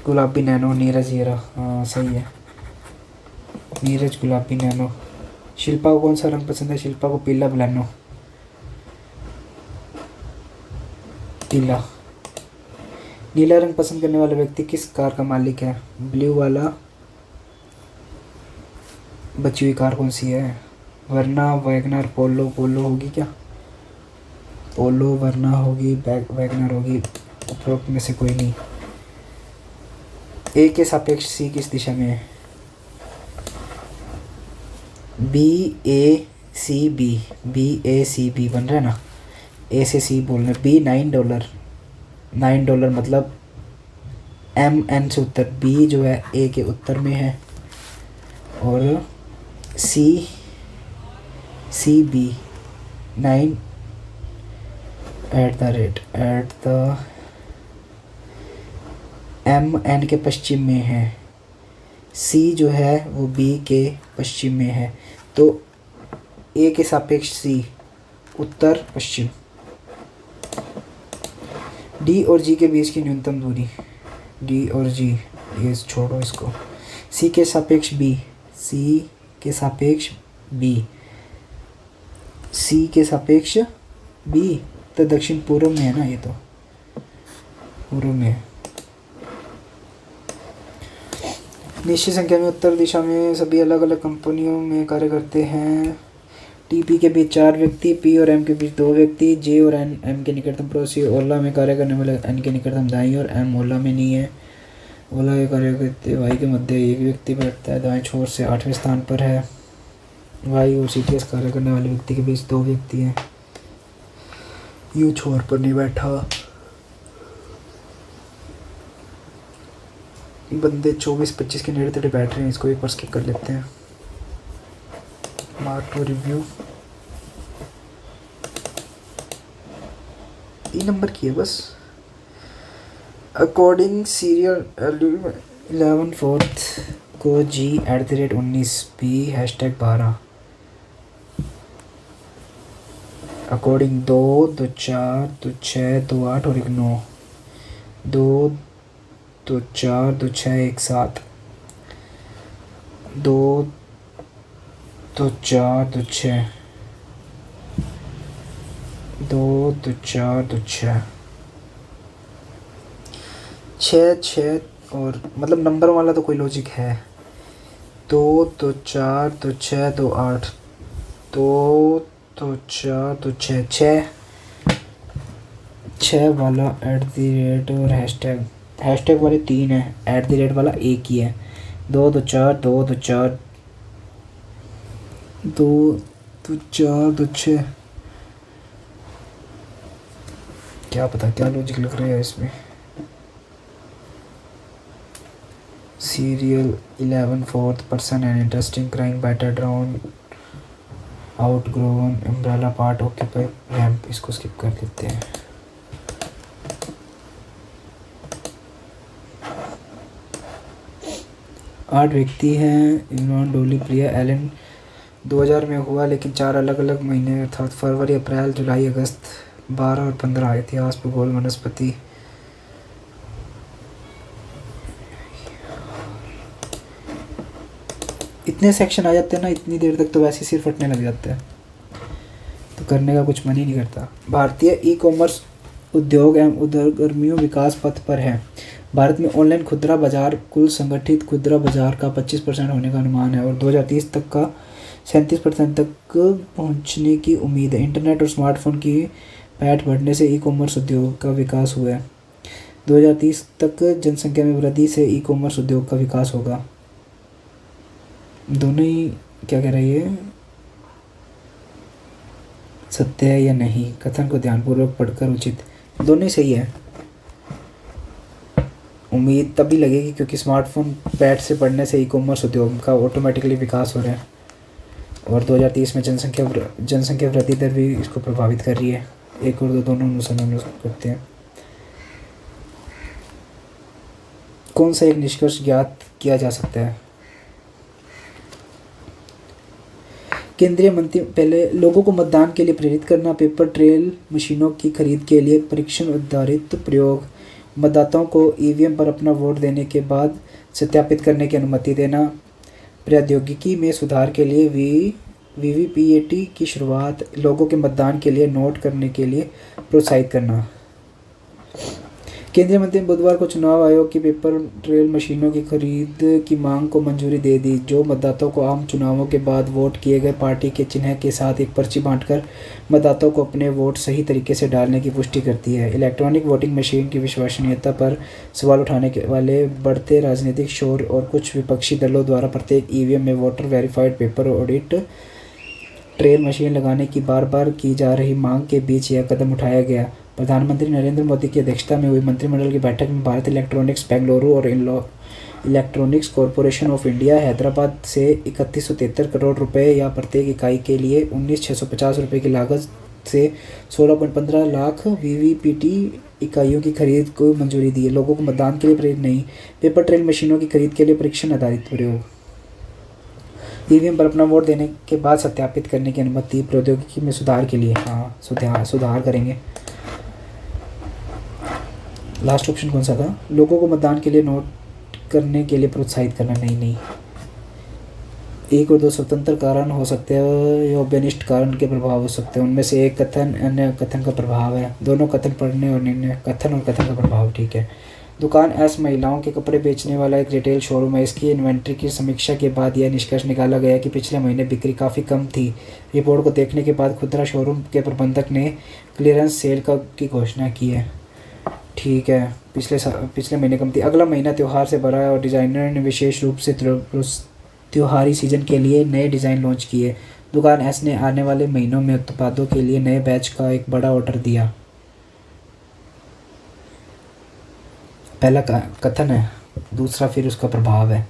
गुलाबी नैनो नीरज हीरा, हाँ सही है। नीरज गुलाबी नैनो। शिल्पा को कौन सा रंग पसंद है? शिल्पा को पीला बेलेनो। पीला। नीला रंग पसंद करने वाला व्यक्ति किस कार का मालिक है? ब्लू वाला। बची हुई कार कौन सी है? वरना, वैगनार, पोलो। पोलो होगी क्या? पोलो, वरना होगी, वैगनार होगी। उपरोक्त में से कोई नहीं। ए के सापेक्ष सी किस दिशा में है? बी ए सी बी। बी ए सी बी बन रहा है ना। ए से सी बोलना। बी $9। $9 मतलब M N से उत्तर। बी जो है ए के उत्तर में है। और सी बी 9 @ MN के पश्चिम में है। सी जो है वो बी के पश्चिम में है, तो ए के सापेक्ष सी उत्तर पश्चिम। डी और जी के बीच की न्यूनतम दूरी, डी और जी, ये छोड़ो इसको। सी के सापेक्ष बी, सी के सापेक्ष बी, सी के सापेक्ष बी तो दक्षिण पूर्व में है ना, ये तो पूर्व में है। निश्चित संख्या में उत्तर दिशा में सभी अलग अलग कंपनियों में कार्य करते हैं। टी पी के बीच 4 व्यक्ति, पी और एम के बीच 2 व्यक्ति, जे और एन एम के निकटतम पड़ोसी, ओला में कार्य करने वाले एन के निकटतम दाई और एम ओला में नहीं है। ओला के कार्य करते वाई के मध्य एक व्यक्ति बैठता है, दाएं छोर से 8वें स्थान पर है। वाई और सी टी एस कार्य करने वाले व्यक्ति के बीच 2 व्यक्ति हैं, यू छोर पर नहीं बैठा। बंदे 24-25 के नेड़े तेड़े बैठ रहे हैं, इसको एक बार स्किप कर लेते हैं। मार्क टू रिव्यू ई नंबर की है बस। अकॉर्डिंग सीरियल 11/4 को G@19 B #12। अकॉर्डिंग 2, 2, 4, 2, 6, 2, 8 और 1, 9, 2, 2, 4, 2, 6, 1, 7, 2, 2, 4, 2, 6, 2, 2, 4, 2, 6, 6 और मतलब नंबर वाला तो कोई लॉजिक है। 2, 2, 4, 2, 6, 2, 8, 2, 2, 4, 2, 6, 6 वाला @ और हैशटैग वाले 3 है, @ वाला एक ही है। 2, 2, 4, 2, 2, 4, 2, 2, 4, 2, 6, क्या पता क्या लॉजिक लग रहा है इसमें। Serial 11/4 person and interesting crime batter drown outgrown umbrella part occupy ramp, इसको स्किप कर देते हैं। आठ व्यक्ति हैं, इमरान, डोली, प्रिया, एलन। 2000 में हुआ, लेकिन 4 अलग अलग महीने अर्थात फरवरी, अप्रैल, जुलाई, अगस्त 12 और 15। इतिहास, भूगोल, वनस्पति। इतने सेक्शन आ जाते हैं ना, इतनी देर तक तो वैसे ही सिर फटने लग जाता है, तो करने का कुछ मन ही नहीं करता। भारतीय ई कॉमर्स उद्योग एवं उद्यमियों विकास पथ पर है। भारत में ऑनलाइन खुदरा बाजार कुल संगठित खुदरा बाजार का 25% होने का अनुमान है और 2030 तक का 37% तक पहुंचने की उम्मीद है। इंटरनेट और स्मार्टफोन की पैठ बढ़ने से ई कॉमर्स उद्योग का विकास हुआ है। 2030 तक जनसंख्या में वृद्धि से ई कॉमर्स उद्योग का विकास होगा। दोनों ही क्या कह रही है, सत्य है या नहीं, कथन को ध्यानपूर्वक पढ़कर उचित। दोनों ही सही है। उम्मीद तभी लगेगी क्योंकि स्मार्टफोन पैठ से पढ़ने से ई कॉमर्स उद्योग का ऑटोमेटिकली विकास हो रहा है और 2030 में जनसंख्या वृद्धि दर भी इसको प्रभावित कर रही है। एक और दो दोनों अनुसंधान करते हैं। कौन सा एक निष्कर्ष ज्ञात किया जा सकता है? केंद्रीय मंत्री पहले लोगों को मतदान के लिए प्रेरित करना, पेपर ट्रेल मशीनों की खरीद के लिए परीक्षण आधारित प्रयोग, मतदाताओं को ईवीएम पर अपना वोट देने के बाद सत्यापित करने की अनुमति देना, प्रौद्योगिकी में सुधार के लिए वीवीपीएटी की शुरुआत, लोगों के मतदान के लिए नोट करने के लिए प्रोत्साहित करना। केंद्रीय मंत्री ने बुधवार को चुनाव आयोग की पेपर ट्रेल मशीनों की खरीद की मांग को मंजूरी दे दी, जो मतदाताओं को आम चुनावों के बाद वोट किए गए पार्टी के चिन्ह के साथ एक पर्ची बांटकर मतदाताओं को अपने वोट सही तरीके से डालने की पुष्टि करती है। इलेक्ट्रॉनिक वोटिंग मशीन की विश्वसनीयता पर सवाल उठाने वाले बढ़ते राजनीतिक शोर और कुछ विपक्षी दलों द्वारा प्रत्येक ईवीएम में voter verified paper audit trail machine लगाने की बार बार की जा रही मांग के बीच यह कदम उठाया गया। प्रधानमंत्री नरेंद्र मोदी की अध्यक्षता में हुई मंत्रिमंडल की बैठक में भारत इलेक्ट्रॉनिक्स बेंगलुरु और electronics corporation of India Hyderabad से 3173 करोड़ रुपए या प्रत्येक इकाई के लिए 19,650 रुपये की लागत से 16.15 लाख वीवीपीटी इकाइयों की खरीद को मंजूरी दी है। लोगों को मतदान के लिए प्रेरित नहीं। पेपर ट्रेल मशीनों की खरीद के लिए परीक्षण आधारित प्रयोग। ईवीएम पर अपना वोट देने के बाद सत्यापित करने की अनुमति प्रौद्योगिकी में सुधार के लिए। हाँ, सुधार करेंगे। लास्ट ऑप्शन कौन सा था? लोगों को मतदान के लिए नोट करने के लिए प्रोत्साहित करना। नहीं, एक और दो स्वतंत्र कारण हो सकते हैं या अनिष्ट कारण के प्रभाव हो सकते हैं। उनमें से एक कथन अन्य कथन का प्रभाव है। दोनों कथन पढ़ने और निर्णय कथन और कथन का प्रभाव। ठीक है। दुकान एस महिलाओं के कपड़े बेचने वाला एक रिटेल शोरूम है। इसकी इन्वेंट्री की समीक्षा के बाद यह निष्कर्ष निकाला गया कि पिछले महीने बिक्री काफ़ी कम थी। रिपोर्ट को देखने के बाद खुदरा शोरूम के प्रबंधक ने क्लियरेंस सेल की घोषणा की है। ठीक है, पिछले महीने कम थी। अगला महीना त्यौहार से भरा है और डिज़ाइनर ने विशेष रूप से त्योहारी सीजन के लिए नए डिज़ाइन लॉन्च किए। दुकान एस ने आने वाले महीनों में उत्पादों के लिए नए बैच का एक बड़ा ऑर्डर दिया। पहला कथन है, दूसरा फिर उसका प्रभाव है,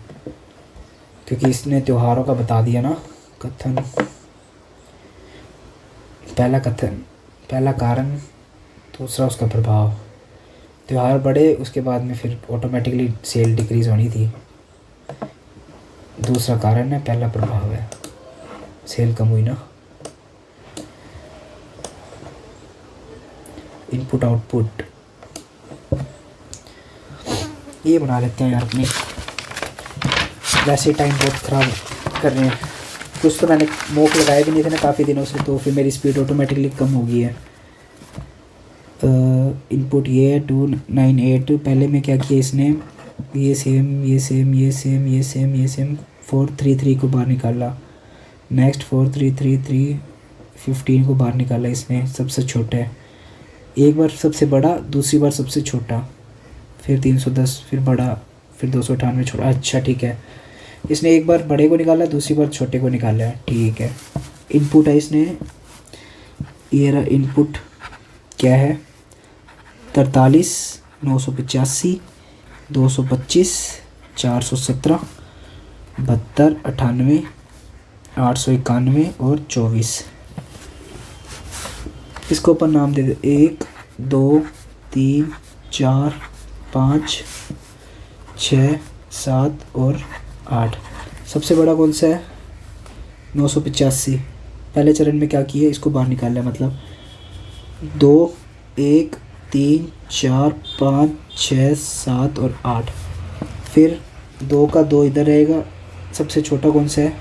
क्योंकि इसने त्योहारों का बता दिया ना। कथन पहला कारण, दूसरा उसका प्रभाव। त्योहार बढ़े, उसके बाद में फिर ऑटोमेटिकली सेल डिक्रीज़ होनी थी। दूसरा कारण है, पहला प्रभाव है, सेल कम हुई ना। इनपुट आउटपुट ये बना लेते हैं यार अपने। वैसे टाइम बहुत ख़राब कर रहे हैं। कुछ तो मैंने मोक लगाए भी नहीं थे ना काफ़ी दिनों से, तो फिर मेरी स्पीड ऑटोमेटिकली कम हो गई है। इनपुट ये है 298। पहले में क्या किया इसने, ये सेम 433 को बाहर निकाला। नेक्स्ट 4333 15 को बाहर निकाला इसने, सबसे छोटा है। एक बार सबसे बड़ा, दूसरी बार सबसे छोटा, फिर 310, फिर बड़ा, फिर 298 छोटा। अच्छा ठीक है, इसने एक बार बड़े को निकाला, दूसरी बार छोटे को निकाला है। ठीक है। इनपुट है इसने, ये रहा इनपुट क्या है, 43 985 225 417 72 98 891 और 24। इसको अपन नाम दे दे 1 2 3 4 5 6 7 और 8। सबसे बड़ा कौन सा है, 985। पहले चरण में क्या किया, इसको बाहर निकाला है, मतलब 2 1 3 4 5 6 7 और 8। फिर 2 का 2 इधर रहेगा। सबसे छोटा कौन सा है,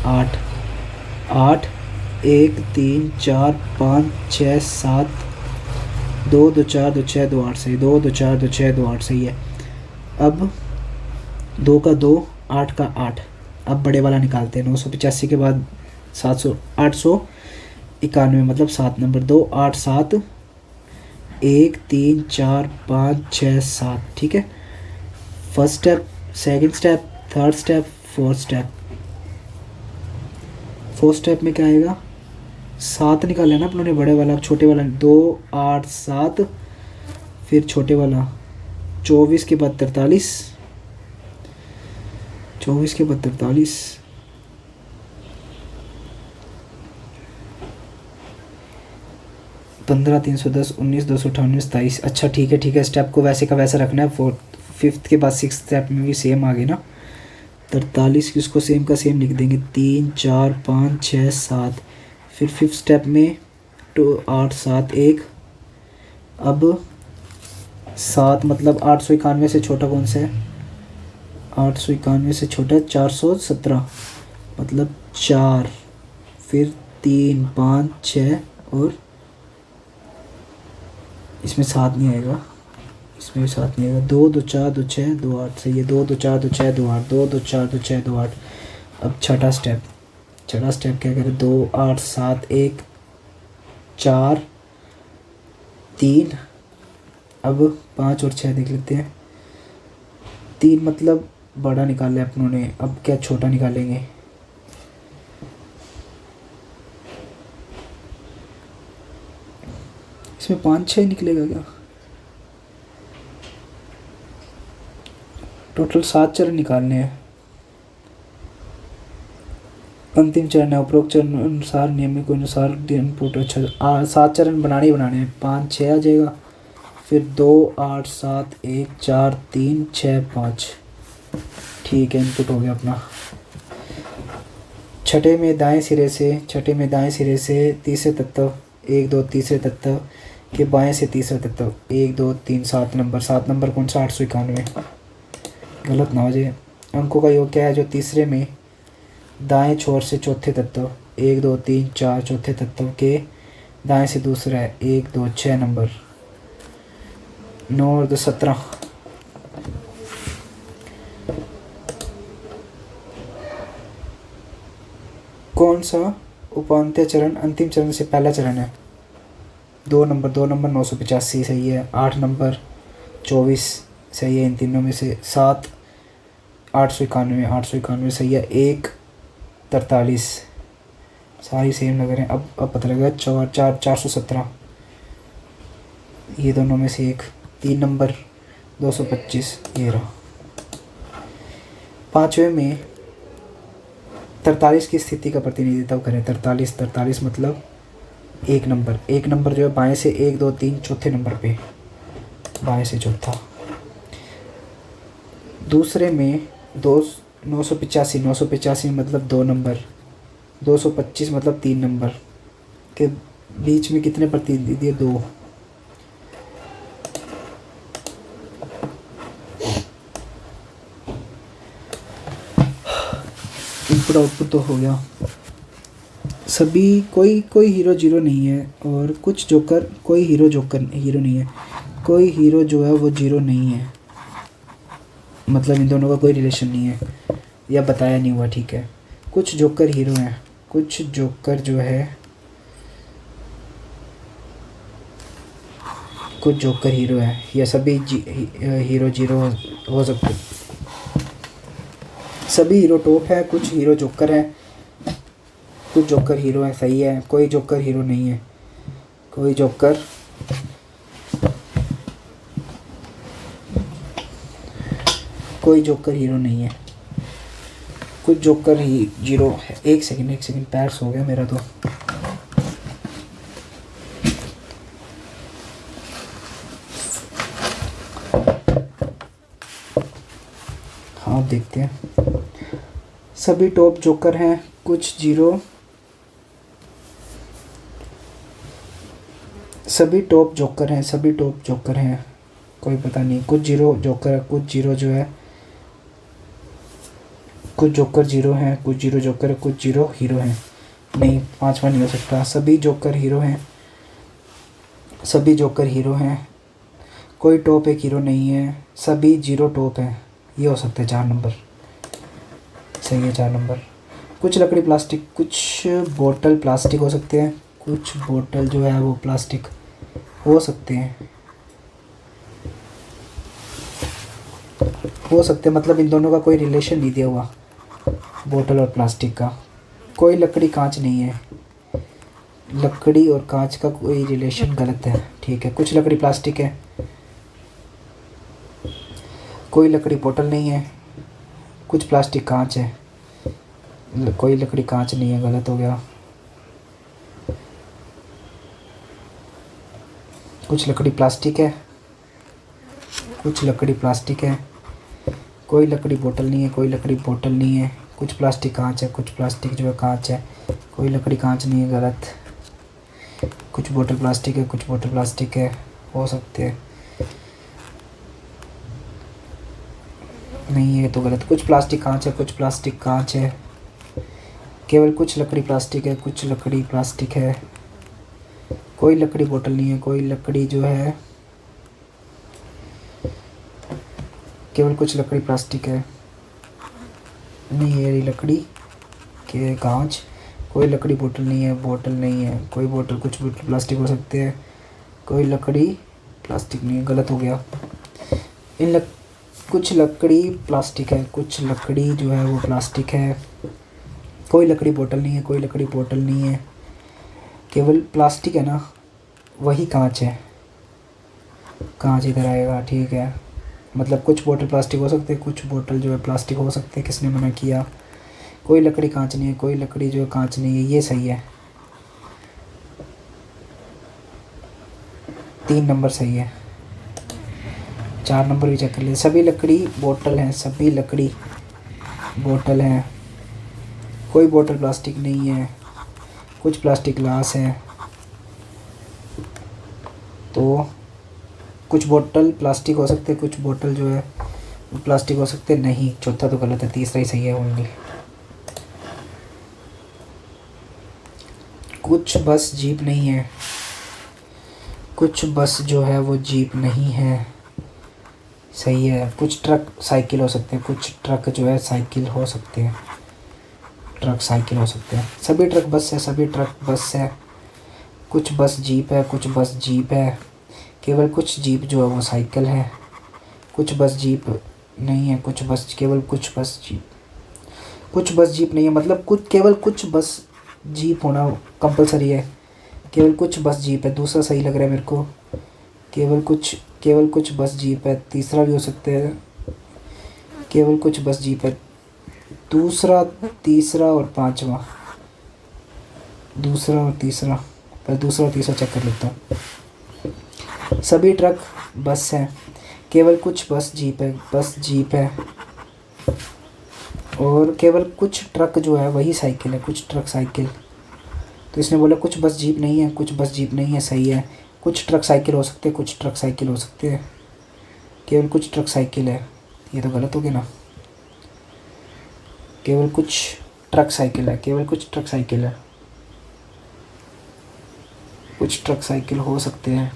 8 8 1 3 4 5 6 7 2 2 4 2 6 2 8 सही, 2 2 4 2 6 2 8 सही है। अब 2 का 2 8 का 8। अब बड़े वाला निकालते हैं। 985 के बाद 891 मतलब 7 नंबर, 2 8 7 1 3 4 5 6 7। ठीक है। First step, second step, third step, fourth step. Fourth step में क्या आएगा, 7 निकाला ना अपनों ने बड़े वाला, छोटे वाला 2 8 7, फिर छोटे वाला 24 के बाद 43, 24 के बाद 43, 15 310 19 298 27। अच्छा ठीक है, स्टेप को वैसे का वैसा रखना है। फिफ्थ के बाद सिक्स स्टेप में भी सेम आ गए ना। 43 की उसको सेम का सेम लिख देंगे, 3 4 5 6 7। फिर फिफ्थ स्टेप में 2 8 7 1। अब 7 मतलब 891 से छोटा कौन सा है, 891 से छोटा 417 मतलब 4। फिर 3 5 6 और इसमें 7 नहीं आएगा, इसमें भी 7 नहीं आएगा। 2 2 4 2 6 2 8 सही है। 2 2 4 2 6 2 8, 2 2 4 2 6 2 8। अब छठा स्टेप क्या करें, 2 8 7 1 4 3। अब 5 और 6 देख लेते हैं। 3 मतलब बड़ा निकाला है अपनों ने, अब क्या छोटा निकालेंगे। इसमें 5 6 निकलेगा क्या, टोटल 7 चरण निकालने हैं। अंतिम चरण है। उपरोक्त चरण अनुसार नियमित को अनुसार इनपुट। अच्छा 7 चरण बनाने ही बनाने हैं। 5 6 आ जाएगा, फिर 2 8 7 1 4 3 6 5। ठीक है, इनपुट हो गया अपना। छठे में दाएं सिरे से तीसरे तत्व 1 2 तीसरे तत्व के बाएं से तीसरा तत्व 1 2 3 7 नंबर। 7 नंबर कौन सा? 891। गलत ना हो जाए। अंकों का योग क्या है? जो तीसरे में दाएं छोर से चौथे तत्व 1 2 3 4 चौथे तत्व के दाएं से दूसरा है 1 2 6 नंबर। 9 और 2 17। कौन सा उपांत्य चरण अंतिम चरण से पहला चरण है? 2 नंबर 985 सही है। 8 नंबर 24 सही है इन तीनों में से। 7 891 सही है। 1 43 सारी सेम लग रहे हैं। अब पता लगा। 417 ये दोनों में से एक। 3 नंबर 225 ये रहा। पाँचवें में 43 की स्थिति का प्रतिनिधित्व करें। 43 मतलब 1 नंबर जो है बाएं से 1 2 3 चौथे नंबर पे, बाएं से चौथा। दूसरे में 985 मतलब 2 नंबर। 225 मतलब 3 नंबर के बीच में कितने प्रतिनिधि है? 2। इनपुट आउटपुट तो हो गया। सभी कोई हीरो जीरो नहीं है, और कुछ जोकर कोई हीरो नहीं है। कोई हीरो जो है वो जीरो नहीं है, मतलब इन दोनों का कोई रिलेशन नहीं है, या बताया नहीं हुआ। ठीक है, कुछ जोकर हीरो हैं। कुछ जोकर जो है कुछ जोकर हीरो है, या सभी हीरो जीरो हो सकते। सभी हीरो टॉप है, कुछ हीरो जोकर है, कुछ जोकर हीरो है। सही है। कोई जोकर हीरो नहीं है। कोई जोकर हीरो नहीं है। कुछ जोकर ही जीरो है। एक सेकंड पैर सो गया मेरा तो। हाँ देखते हैं। सभी टॉप जोकर हैं, कुछ जीरो। सभी टॉप जोकर हैं, कोई पता नहीं। कुछ जीरो जोकर है, कुछ जीरो जो है, कुछ जोकर जीरो हैं, कुछ जीरो जोकर है, कुछ जीरो हीरो हैं। नहीं, पांचवा नहीं हो सकता। सभी जोकर हीरो हैं, कोई टॉप एक हीरो नहीं है, सभी जीरो टॉप हैं। ये हो सकते हैं 4 नंबर। सही है 4 नंबर। कुछ लकड़ी प्लास्टिक, कुछ बोतल प्लास्टिक हो सकते हैं। कुछ बोतल जो है वो प्लास्टिक हो सकते हैं, मतलब इन दोनों का कोई रिलेशन नहीं दिया हुआ, बोतल और प्लास्टिक का। कोई लकड़ी कांच नहीं है। लकड़ी और कांच का कोई रिलेशन गलत है। ठीक है, कुछ लकड़ी प्लास्टिक है। कोई लकड़ी बोतल नहीं है। कुछ प्लास्टिक कांच है। कोई लकड़ी कांच नहीं है, गलत हो गया। कुछ लकड़ी प्लास्टिक है। कोई लकड़ी बोतल नहीं है। कोई लकड़ी बोतल नहीं है। कुछ प्लास्टिक कांच है। कुछ प्लास्टिक जो है कांच है। कोई लकड़ी कांच नहीं है, गलत। कुछ बोतल प्लास्टिक है। कुछ बोतल प्लास्टिक है, हो सकते हैं। नहीं, ये तो गलत। कुछ प्लास्टिक कांच है। कुछ प्लास्टिक कांच है। केवल कुछ लकड़ी प्लास्टिक है। कुछ लकड़ी प्लास्टिक है। कोई लकड़ी बोतल नहीं है। कोई लकड़ी जो है, केवल कुछ लकड़ी प्लास्टिक है। नहीं, ये लकड़ी के कांच। कोई लकड़ी बोतल नहीं है। बोतल नहीं है। कोई बोतल, कुछ बोतल प्लास्टिक हो सकते हैं। कोई लकड़ी प्लास्टिक नहीं है, गलत हो गया। कुछ लकड़ी प्लास्टिक है। कुछ लकड़ी जो है वो प्लास्टिक है। कोई लकड़ी बोतल नहीं है। कोई लकड़ी बोतल नहीं है। केवल प्लास्टिक है ना, वही कांच है। कांच इधर आएगा। ठीक है, मतलब कुछ बोतल प्लास्टिक हो सकते हैं, कुछ बोतल जो है प्लास्टिक हो सकते हैं। किसने मना किया? कोई लकड़ी कांच नहीं है, कोई लकड़ी जो है कांच नहीं है, ये सही है। 3 नंबर सही है। 4 नंबर भी चेक कर लिए। सभी लकड़ी बोतल हैं, सभी लकड़ी बोतल हैं, कोई बोतल प्लास्टिक नहीं है, कुछ प्लास्टिक ग्लास है। तो कुछ बोतल प्लास्टिक हो सकते, कुछ बोतल जो है प्लास्टिक हो सकते नहीं। चौथा तो गलत है, तीसरा ही सही है ओनली। कुछ बस जीप नहीं है, कुछ बस जो है वो जीप नहीं है, सही है। कुछ ट्रक साइकिल हो सकते हैं, कुछ ट्रक जो है साइकिल हो सकते हैं, ट्रक साइकिल हो सकते हैं। सभी ट्रक बस है, सभी ट्रक बस है। कुछ बस जीप है, कुछ बस जीप है, केवल कुछ जीप जो है वो साइकिल है। कुछ बस जीप नहीं है, कुछ बस, केवल कुछ बस जीप, कुछ बस जीप नहीं है मतलब कुछ, केवल कुछ बस जीप होना कंपलसरी है। केवल कुछ बस जीप है, दूसरा सही लग रहा है मेरे को। केवल कुछ बस जीप है, तीसरा भी हो सकता है। केवल कुछ बस जीप है, दूसरा, तीसरा और पांचवा। दूसरा और तीसरा, पर दूसरा और तीसरा चेक कर लेता हूँ। सभी ट्रक बस हैं, केवल कुछ बस जीप है, बस जीप है। और केवल कुछ ट्रक जो है वही साइकिल है, कुछ ट्रक साइकिल। तो इसने बोला कुछ बस जीप नहीं है, कुछ बस जीप नहीं है, सही है। कुछ ट्रक साइकिल हो सकते हैं, कुछ ट्रक साइकिल हो सकते हैं, केवल कुछ ट्रक साइकिल है, ये तो गलत हो गया ना। केवल कुछ ट्रक साइकिल है, केवल कुछ ट्रक साइकिल है, कुछ ट्रक साइकिल हो सकते हैं।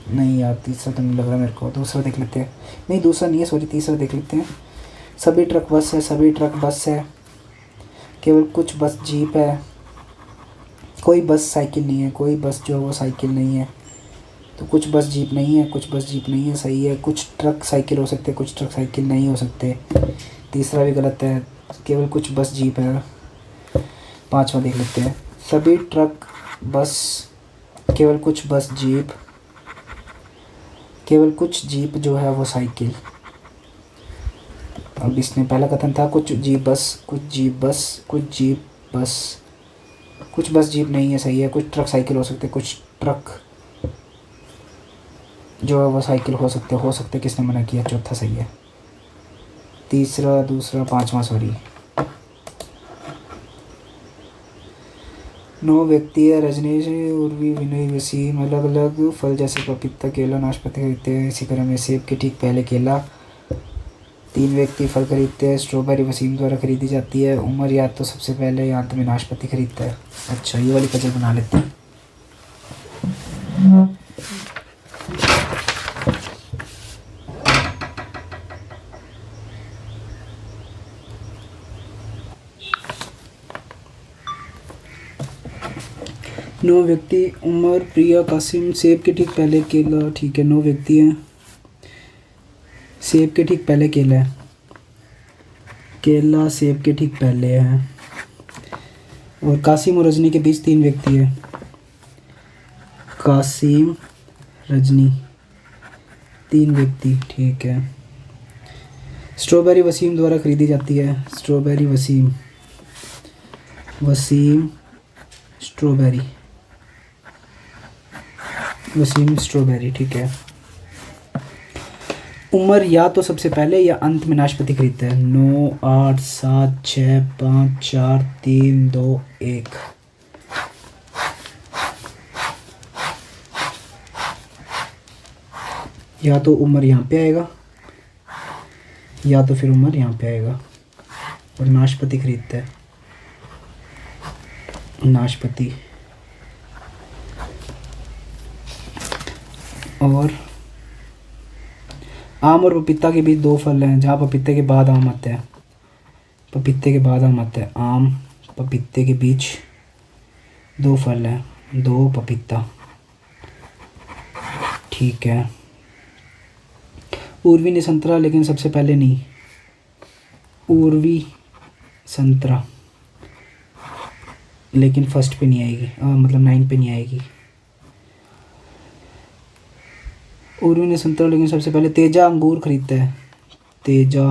नहीं यार, तीसरा तो नहीं लग रहा मेरे को, दूसरा देख लेते हैं। नहीं दूसरा नहीं है, सॉरी, तीसरा देख लेते हैं। सभी ट्रक बस है, सभी ट्रक बस है, केवल कुछ बस जीप है, कोई बस साइकिल नहीं है, कोई बस जो है वो साइकिल नहीं है। तो कुछ बस जीप नहीं है, कुछ बस जीप नहीं है, सही है। कुछ ट्रक साइकिल हो सकते, कुछ ट्रक साइकिल नहीं हो सकते, तीसरा भी गलत है। केवल कुछ बस जीप है, पांचवा देख लेते हैं। सभी ट्रक बस, केवल कुछ बस जीप, केवल कुछ जीप जो है वो साइकिल। अब इसने पहला कथन था कुछ जीप बस, कुछ जीप बस, कुछ जीप बस, कुछ बस जीप नहीं है, सही है। कुछ ट्रक साइकिल हो सकते, कुछ ट्रक जो है वो साइकिल हो सकते, किसने मना किया, चौथा सही है। तीसरा, दूसरा, पांचवा सॉरी। 9 व्यक्ति है, रजनीश, उर्वी, विनय, वसीम अलग अलग फल जैसे पपीता, केला, नाशपाती खरीदते हैं। इसी क्रम में सेब के ठीक पहले केला। 3 व्यक्ति फल खरीदते हैं, स्ट्रॉबेरी वसीम द्वारा खरीदी जाती है। उमर या तो सबसे पहले या अंत में नाशपाती खरीदता है। अच्छा, ये वाली पजल बना लेते हैं। नौ व्यक्ति, उमर, प्रिया, कासिम, सेब के ठीक पहले केला, ठीक है। 9 व्यक्ति हैं, सेब के ठीक पहले केला है, केला सेब के ठीक पहले है। और कासिम और रजनी के बीच 3 व्यक्ति हैं, कासिम, रजनी, 3 व्यक्ति, ठीक है। स्ट्रॉबेरी वसीम द्वारा खरीदी जाती है, strawberry Waseem, Waseem strawberry, Waseem strawberry, ठीक है। उमर या तो सबसे पहले या अंत में नाशपाती खरीदता है। 9, 8, 7, 6, 5, 4, 3, 2, 1। या तो उमर यहाँ पे आएगा या तो फिर उमर यहाँ पे आएगा और नाशपाती खरीदता है, नाशपाती। और आम और पपीता के बीच 2 फल हैं, जहाँ पपीते के बाद आम आता है, पपीते के बाद आम आता है। आम, पपीते के बीच 2 फल हैं, 2 पपीता, ठीक है। उर्वी ने संतरा, लेकिन सबसे पहले नहीं, उर्वी संतरा, लेकिन फर्स्ट पे नहीं आएगी, मतलब 9 पे नहीं आएगी। उर्वी ने संतरा, लेकिन सबसे पहले। तेजा अंगूर खरीदता है, तेजा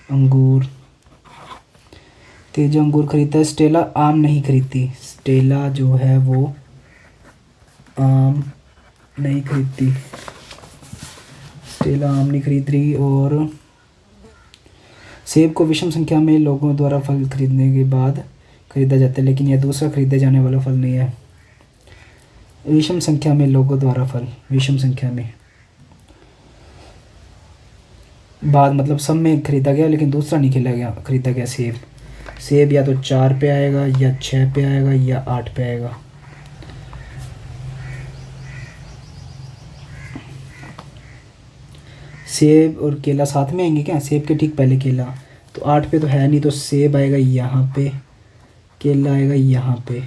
अंगूर, तेजा अंगूर खरीदता है, स्टेला आम नहीं खरीदती। स्टेला जो है वो आम नहीं खरीदती। स्टेला आम नहीं खरीद रही। और सेब को विषम संख्या में लोगों द्वारा फल खरीदने के बाद खरीदा जाता है, लेकिन यह दूसरा खरीदे जाने वाला फल नहीं है। विषम संख्या में लोगों द्वारा फल, विषम संख्या में बाद मतलब सब में खरीदा गया लेकिन दूसरा नहीं खरीदा गया सेब। सेब या तो 4 पे आएगा या 6 पे आएगा या 8 पे आएगा। सेब और केला साथ में आएंगे क्या? सेब के ठीक पहले केला, तो 8 पे तो है नहीं, तो सेब आएगा यहाँ पे, केला आएगा यहाँ पे।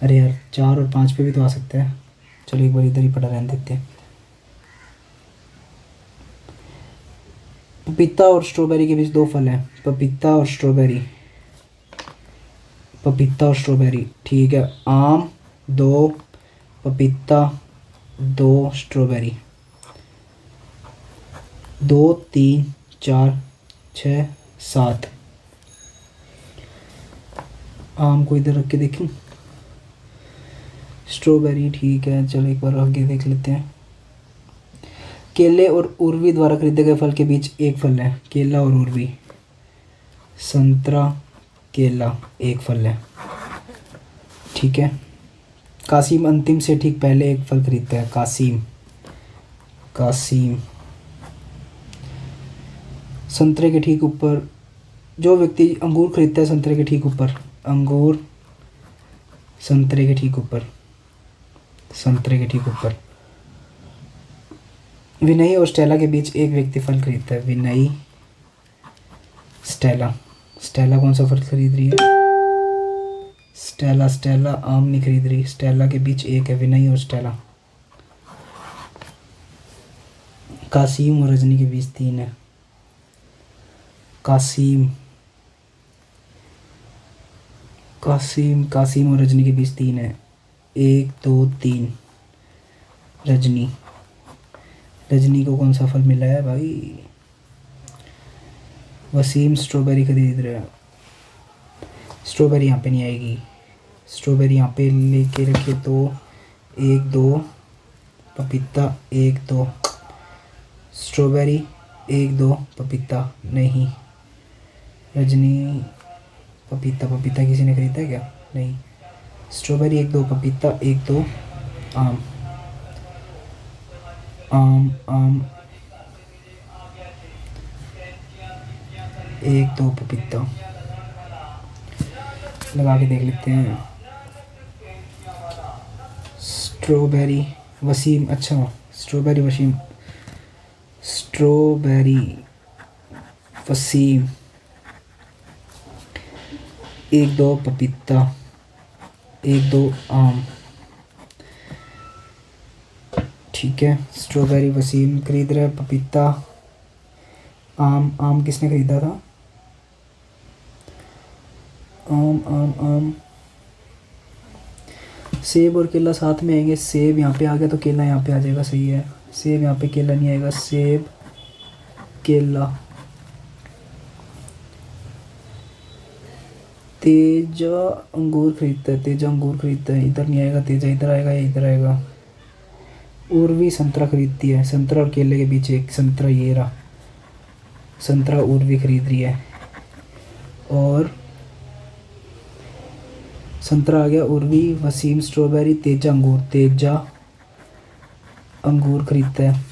अरे यार 4 और 5 पे भी तो आ सकता है। चलो एक बार इधर ही पड़ा रहने देते हैं। पपीता और स्ट्रॉबेरी के बीच 2 फल हैं। पपीता और स्ट्रॉबेरी, पपीता और स्ट्रॉबेरी, ठीक है। आम 2, पपीता 2, स्ट्रॉबेरी 2, 3, 4, 6, 7। आम को इधर रख के देखें, स्ट्रॉबेरी ठीक है। चलो एक बार आगे देख लेते हैं। केले और उर्वी द्वारा खरीदे गए फल के बीच एक फल है। केला और उर्वी, संतरा केला एक फल है, ठीक है। कासिम अंतिम से ठीक पहले एक फल खरीदता है। कासिम, कासिम संतरे के ठीक ऊपर, जो व्यक्ति अंगूर खरीदता है संतरे के ठीक ऊपर, अंगूर संतरे के ठीक ऊपर, संतरे के ठीक ऊपर। विनयी और स्टेला के बीच एक व्यक्ति फल खरीदता है। विनयी, स्टेला, स्टेला कौन सा फल खरीद रही है? स्टेला, स्टेला आम नहीं खरीद रही। स्टेला के बीच एक है, विनयी और स्टेला। कासिम और रजनी के बीच 3 है। कासिम, कासिम, कासिम और रजनी के बीच 3 है। 1, 2, 3। रजनी, रजनी को कौन सा फल मिला है भाई? वसीम स्ट्रॉबेरी खरीद रहा है। स्ट्रॉबेरी यहाँ पे नहीं आएगी। स्ट्रॉबेरी यहाँ पे लेके रखे तो 1, 2, पपीता 1, 2, स्ट्रॉबेरी 1, 2, पपीता नहीं। रजनी, पपीता, पपीता किसी ने खरीदा है क्या? नहीं। स्ट्रॉबेरी 1, 2, पपीता 1, 2, आम, आम, आम 1, 2, पपीता। लगा के देख लेते हैं। स्ट्रॉबेरी वसीम, अच्छा स्ट्रॉबेरी वसीम, स्ट्रॉबेरी वसीम 1, 2 पपीता 1, 2 आम, ठीक है। स्ट्रॉबेरी वसीम खरीद रहा है, पपीता आम, आम किसने खरीदा था? आम, आम, आम। सेब और केला साथ में आएंगे। सेब यहाँ पे आ गया तो केला यहाँ पे आ जाएगा, सही है। सेब यहाँ पे, केला नहीं आएगा। सेब, केला। तेजा अंगूर खरीदता है। तेजा अंगूर खरीदता है, इधर नहीं आएगा। तेजा इधर आएगा या इधर आएगा। उर्वी संतरा खरीदती है। संतरा और केले के बीच एक, संतरा ये रहा, संतरा उर्वी खरीद रही है। और संतरा आ गया, उर्वी, वसीम स्ट्रॉबेरी, तेजा अंगूर, तेजा अंगूर खरीदता है।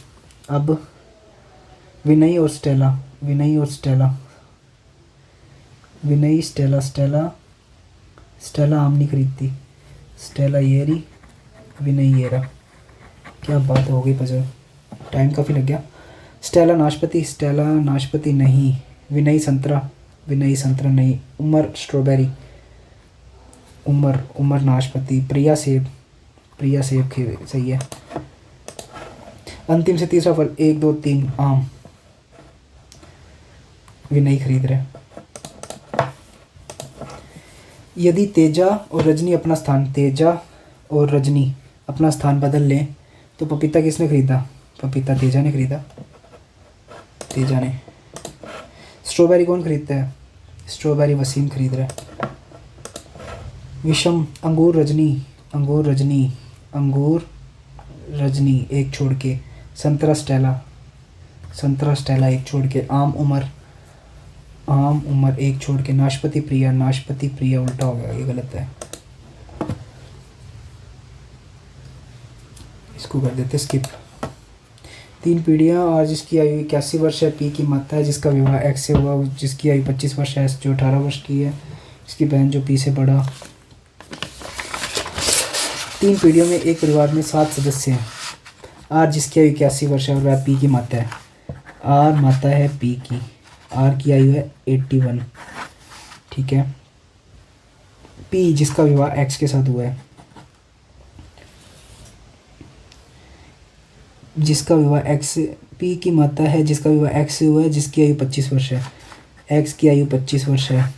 अब विनयी और स्टेला, विनयी और स्टेला, विनयी, स्टेला, स्टेला, स्टेला आम नहीं खरीदती। स्टेला ये रही, विनयी ये रहा। क्या बात हो गई पजल, टाइम काफ़ी लग गया। स्टेला नाशपाती, स्टेला नाशपाती नहीं। विनयी संतरा, विनयी संतरा नहीं। उमर स्ट्रॉबेरी, उमर, उमर नाशपाती। प्रिया सेब, प्रिया सेब सही है। अंतिम से तीसरा फल 1, 2, 3 आम, विनयी खरीद रहे। यदि तेजा और रजनी अपना स्थान, तेजा और रजनी अपना स्थान बदल लें तो पपीता किसने खरीदा? पपीता तेजा ने खरीदा, तेजा ने। स्ट्रॉबेरी कौन खरीदता है? स्ट्रॉबेरी वसीम खरीद रहा है। विषम अंगूर रजनी, अंगूर रजनी, अंगूर रजनी एक छोड़ के। संतरा स्टेला, संतरा स्टेला एक छोड़ के। आम उमर, आम उमर एक छोड़ के। नाशपाती प्रिया, नाशपाती प्रिया उल्टा हो गया, ये गलत है, इसको कर देते स्किप। 3 पीढ़ियाँ। आर जिसकी आयु 81 वर्ष है। पी की माता है जिसका विवाह एक्स से हुआ, जिसकी आयु 25 वर्ष है। एस जो 18 वर्ष की है। इसकी बहन जो पी से बड़ा। 3 पीढ़ियों में एक परिवार में 7 सदस्य हैं। आर जिसकी आयु 81 वर्ष है और वह पी की माता है। आर माता है पी की। आर की आयु है 81, ठीक है। पी जिसका विवाह एक्स के साथ हुआ है, जिसका विवाह एक्स, पी की माता है जिसका विवाह एक्स से हुआ है, जिसकी आयु 25 वर्ष है। एक्स की आयु 25 वर्ष है।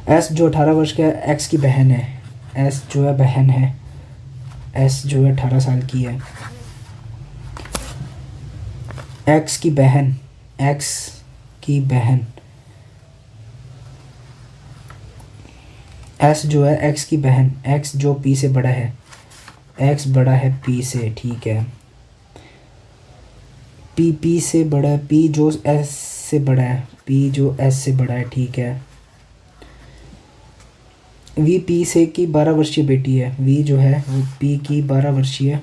एस जो 18 वर्ष का है, एक्स की बहन है। एस जो है बहन है। एस जो है 18 साल की है। एक्स की बहन, एक्स की बहन। एस जो है एक्स की बहन। एक्स जो पी से बड़ा है। एक्स बड़ा है पी से, ठीक है। पी से बड़ा है। पी जो एस से बड़ा है। पी जो एस से बड़ा है, ठीक है। वी पी से की 12 वर्षीय बेटी है। वी जो है वो पी की 12 वर्षीय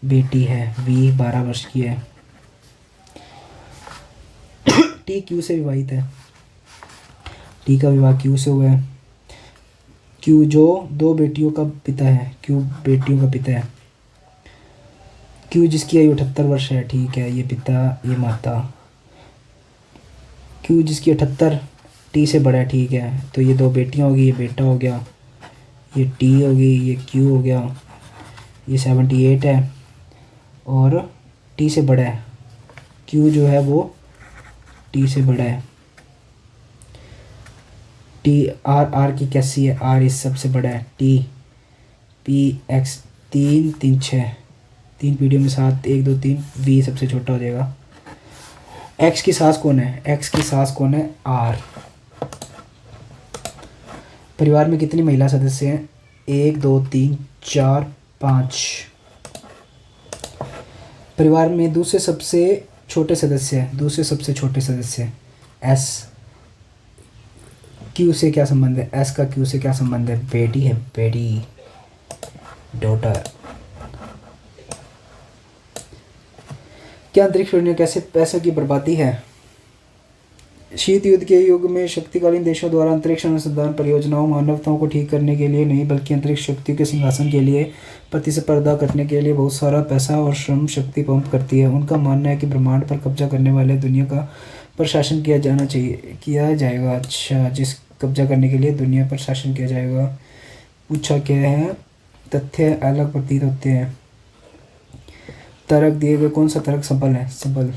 बेटी है। वी 12 वर्ष की है। टी क्यू से विवाहित है। टी का विवाह क्यू से हुआ है। क्यू जो 2 बेटियों का पिता है। क्यू बेटियों का पिता है। क्यू जिसकी आयु 78 वर्ष है, ठीक है। ये पिता, ये माता। क्यू जिसकी 78 टी से बड़ा है, ठीक है। तो ये 2 बेटियां होगी, ये बेटा हो गया। ये टी होगी, ये क्यू हो गया। ये 78 है और टी से बड़ा है। क्यू जो है वो टी से बड़ा है। टी आर की कैसी है। आर इस सबसे बड़ा है। टी पी एक्स 3 3 6, 3 पीढ़ियों में 7 1 2 3। वी सबसे छोटा हो जाएगा। एक्स की सास कौन है। एक्स की सास कौन है। आर। परिवार में कितनी महिला सदस्य हैं। 1 2 3 4 5। परिवार में दूसरे सबसे छोटे सदस्य हैं। दूसरे सबसे छोटे सदस्य एस। क्यू से क्या संबंध है। एस का क्यू से क्या संबंध है। बेटी है, बेटी, डॉटर। क्या अंतरिक्ष दुनिया कैसे पैसों की बर्बादी है। शीत युद्ध के युग में शक्तिशाली देशों द्वारा अंतरिक्ष अनुसंधान परियोजनाओं मानवताओं को ठीक करने के लिए नहीं बल्कि अंतरिक्ष शक्ति के सिंहासन के लिए प्रतिस्पर्धा करने के लिए बहुत सारा पैसा और श्रम शक्ति पंप करती है। उनका मानना है कि ब्रह्मांड पर कब्जा करने वाले दुनिया का प्रशासन किया जाएगा। अच्छा, जिस कब्जा करने के लिए दुनिया पर शासन किया जाएगा। पूछा क्या है। तथ्य अलग प्रतीत होते हैं। तर्क दिए गए, कौन सा तर्क सबल है। सबल।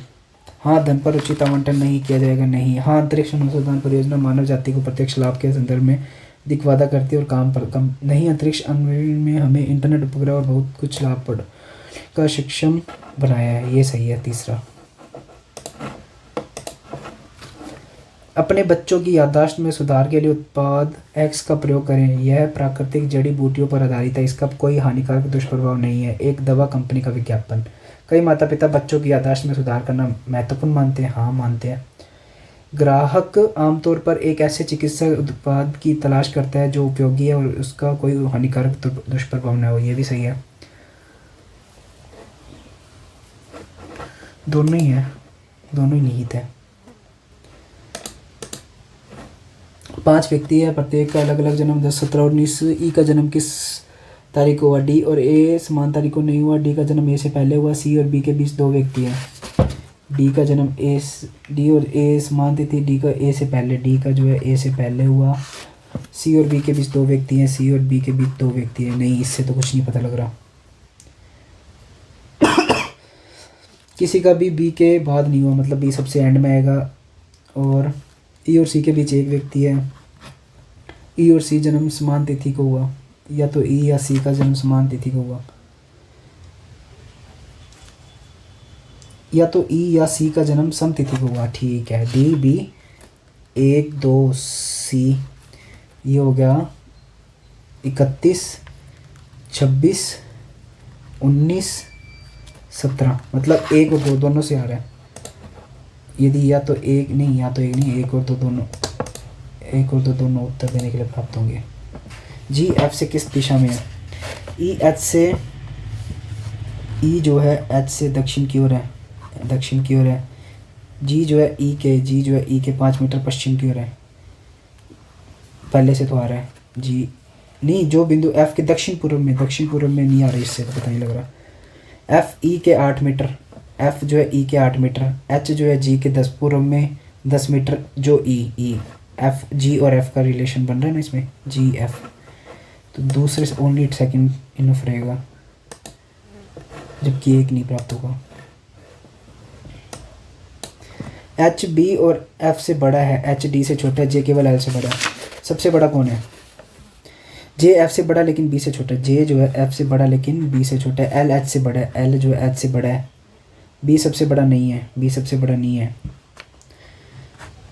हाँ, धन पर उचित आवंटन नहीं किया जाएगा। नहीं। हाँ, अंतरिक्ष अनुसंधान परियोजना मानव जाति को प्रत्यक्ष लाभ के संदर्भ में दिखवादा करती है और काम पर कम नहीं। अंतरिक्ष अन्वेषण में हमें इंटरनेट उपग्रह और बहुत कुछ लाभ पड़ का सक्षम बनाया है। ये सही है। तीसरा, अपने बच्चों की याददाश्त में सुधार के लिए उत्पाद एक्स का प्रयोग करें। यह प्राकृतिक जड़ी बूटियों पर आधारित है। इसका कोई हानिकारक दुष्प्रभाव नहीं है। एक दवा कंपनी का विज्ञापन। कई माता पिता बच्चों की याददाश्त में सुधार करना महत्वपूर्ण मानते हैं। हाँ, मानते हैं। ग्राहक आमतौर पर एक ऐसे चिकित्सा उत्पाद की तलाश करता है जो उपयोगी है और उसका कोई हानिकारक दुष्प्रभाव न हो। ये भी सही है। दोनों ही है, दोनों ही निहित है। 5 व्यक्ति है, प्रत्येक का अलग अलग जन्म 10 17 और 19। ई का जन्म किस तारीख को हुआ। डी और ए समान तारीख को नहीं हुआ। डी का जन्म ए से पहले हुआ। सी और बी के बीच 2 व्यक्ति हैं। डी का जन्म डी और ए समान तिथि। डी का ए से पहले। डी का जो है ए से पहले हुआ। सी और बी के बीच 2 व्यक्ति हैं। सी और बी के बीच 2 व्यक्ति हैं। नहीं, इससे तो कुछ नहीं पता लग रहा। किसी का भी बी के बाद नहीं हुआ, मतलब बी सबसे एंड में आएगा। और ई और सी के बीच 1 व्यक्ति है। ई और सी जन्म समान तिथि को हुआ, या तो ई या सी का जन्म समान तिथि को हुआ, या तो ई या सी का जन्म सम तिथि को हुआ। ठीक है, डी बी 1 2 C, ये हो गया 31 26 19 17, मतलब 1 और 2 दोनों से आ रहा है। यदि या तो एक नहीं, 1 और 2 दोनों, 1 और 2 दोनों उत्तर देने के लिए प्राप्त होंगे। जी एफ से किस दिशा में है? ई एच से, ई जो है एच से दक्षिण की ओर है, दक्षिण की ओर है। जी जो है ई के 5 मीटर पश्चिम की ओर है। पहले से तो आ रहा है जी, नहीं जो बिंदु एफ के दक्षिण पूर्व में नहीं आ रही, इससे तो पता नहीं लग रहा। एफ ई के 8 मीटर, एफ जो है ई के 8 मीटर, एच जो है जी के 10 पूर्व में 10 मीटर, जो ई एफ जी और एफ का रिलेशन बन रहा है ना इसमें, जी एफ, तो दूसरे से ओनली सेकंड इनफ रहेगा, जबकि एक नहीं प्राप्त होगा। एच बी और एफ से बड़ा है, एच डी से छोटा है, जे केवल एल से बड़ा है। सबसे बड़ा कौन है? जे एफ से बड़ा लेकिन बी से छोटा है, जे जो है एफ से बड़ा लेकिन बी से छोटा है। एल एच से बड़ा है, एल जो है एच से बड़ा है, बी सबसे बड़ा नहीं है, बी सबसे बड़ा नहीं है,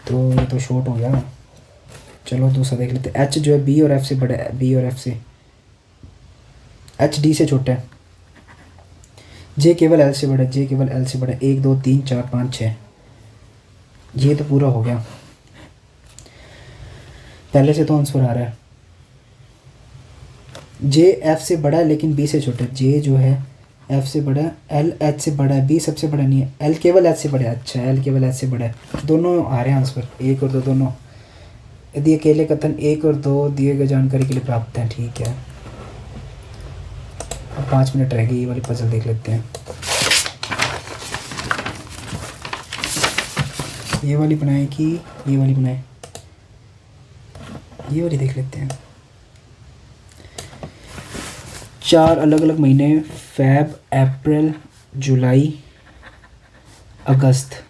तो ये तो शॉर्ट हो गया। चलो दूसरा देख लेते हैं। एच जो है बी और एफ से बड़ा है, बी और एफ से, एच डी से छोटा है। जे केवल एल से बड़ा है, जे केवल एल से बड़ा है। 1 2 3 4 5 6, ये तो पूरा हो गया। पहले से तो आंसर आ रहा है। जे एफ से बड़ा है लेकिन बी से छोटा है, जे जो है एफ से बड़ा है, एल एच से बड़ा है, बी सबसे बड़ा नहीं है, एल केवल एच से बड़ा है। अच्छा, एल केवल एच से बड़ा है, दोनों आ रहे हैं आंसर, 1 और 2 दोनों। यदि अकेले कथन 1 और 2 दिए गए जानकारी के लिए प्राप्त हैं, ठीक है। अब 5 मिनट रह गई, ये वाली पजल देख लेते हैं। ये वाली बनाए कि ये वाली बनाए? ये वाली देख लेते हैं। 4 अलग अलग महीने, फेब, अप्रैल, जुलाई, अगस्त,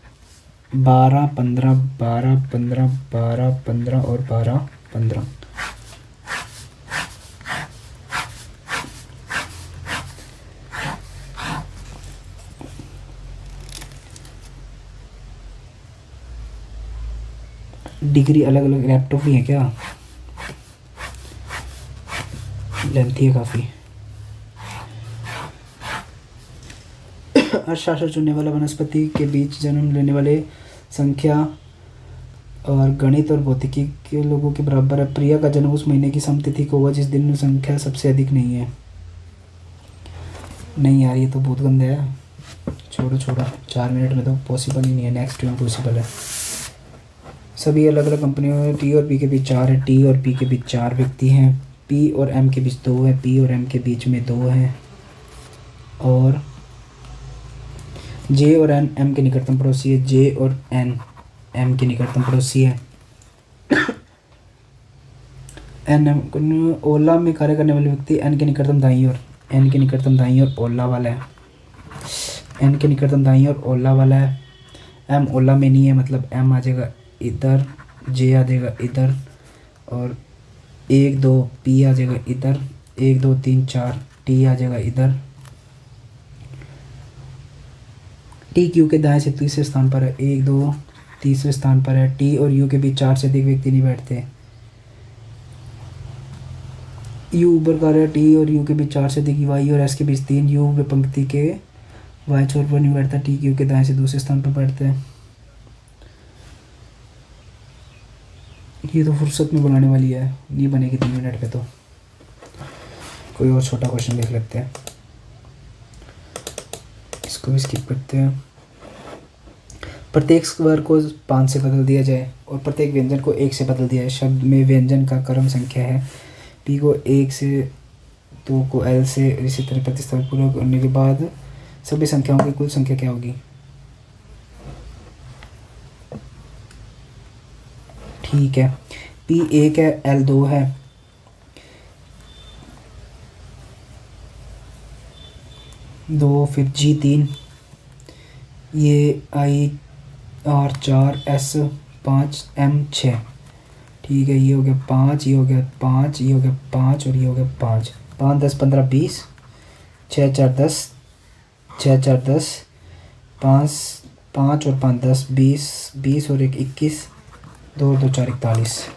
12 15 12 15 12 15 और 12 15। डिग्री अलग अलग, लैपटॉप भी है क्या? लेंथी है काफ़ी। अर्थशास्त्र चुनने वाला वनस्पति के बीच जन्म लेने वाले संख्या और गणित और भौतिकी के लोगों के बराबर है। प्रिया का जन्म उस महीने की समतिथि को हुआ जिस दिन संख्या सबसे अधिक नहीं है। नहीं यार, ये तो बहुत गंदा है, छोड़ो 4 मिनट में तो पॉसिबल ही नहीं है, नेक्स्ट में पॉसिबल है। सभी अलग अलग कंपनियों में टी और पी के बीच 4 है, टी और पी के बीच 4 व्यक्ति हैं, पी और एम के बीच 2 है, पी और एम के बीच में 2 हैं, और जे और एन एम के निकटतम पड़ोसी है, जे और एन एम के निकटतम पड़ोसी है। एन एम ओला में कार्य करने वाले व्यक्ति एन के निकटतम दाईं ओर, एन के निकटतम दाईं ओर ओला वाला है, एन के निकटतम दाईं ओर ओला वाला है। एम ओला में नहीं है, मतलब एम आ जाएगा इधर, जे आ जाएगा इधर, और 1 2 पी आ जाएगा इधर, 1 2 3 4 टी आ जाएगा इधर। टी क्यू के दाएं से तीसरे स्थान पर है, 1 2 तीसरे स्थान पर है। टी और यू के बीच 4 से अधिक व्यक्ति नहीं बैठते। यू ऊपर कार्य है, टी और यू के बीच 4 से अधिक, वाई और एस के बीच 3, यू वे पंक्ति के वाई छोर पर नहीं बैठता, टी क्यू के दाएं से दूसरे स्थान पर बैठते हैं। ये तो फुर्सत में बनाने वाली है, नहीं बनेगी 3 मिनट पे। तो कोई और छोटा क्वेश्चन देख लेते हैं, इसको भी स्किप करते हैं। प्रत्येक स्वर को 5 से बदल दिया जाए और प्रत्येक व्यंजन को 1 से बदल दिया जाए। शब्द में व्यंजन का क्रम संख्या है, पी को 1 से, 2 को एल से, इसी तरह प्रतिस्थापन पूरा करने के बाद सभी संख्याओं की कुल संख्या क्या होगी? ठीक है, पी 1 है, एल 2 है, फिर जी 3, ये आई आर 4, एस 5, एम 6। ठीक है, ये हो गया 5, ये हो गया 5, ये हो गया 5 और ये हो गया 5। 5 10 15 20, 6 4 10, 6 4 10, 5 5 और 5 10, 20 20 और 1 21, 2 2 4 41।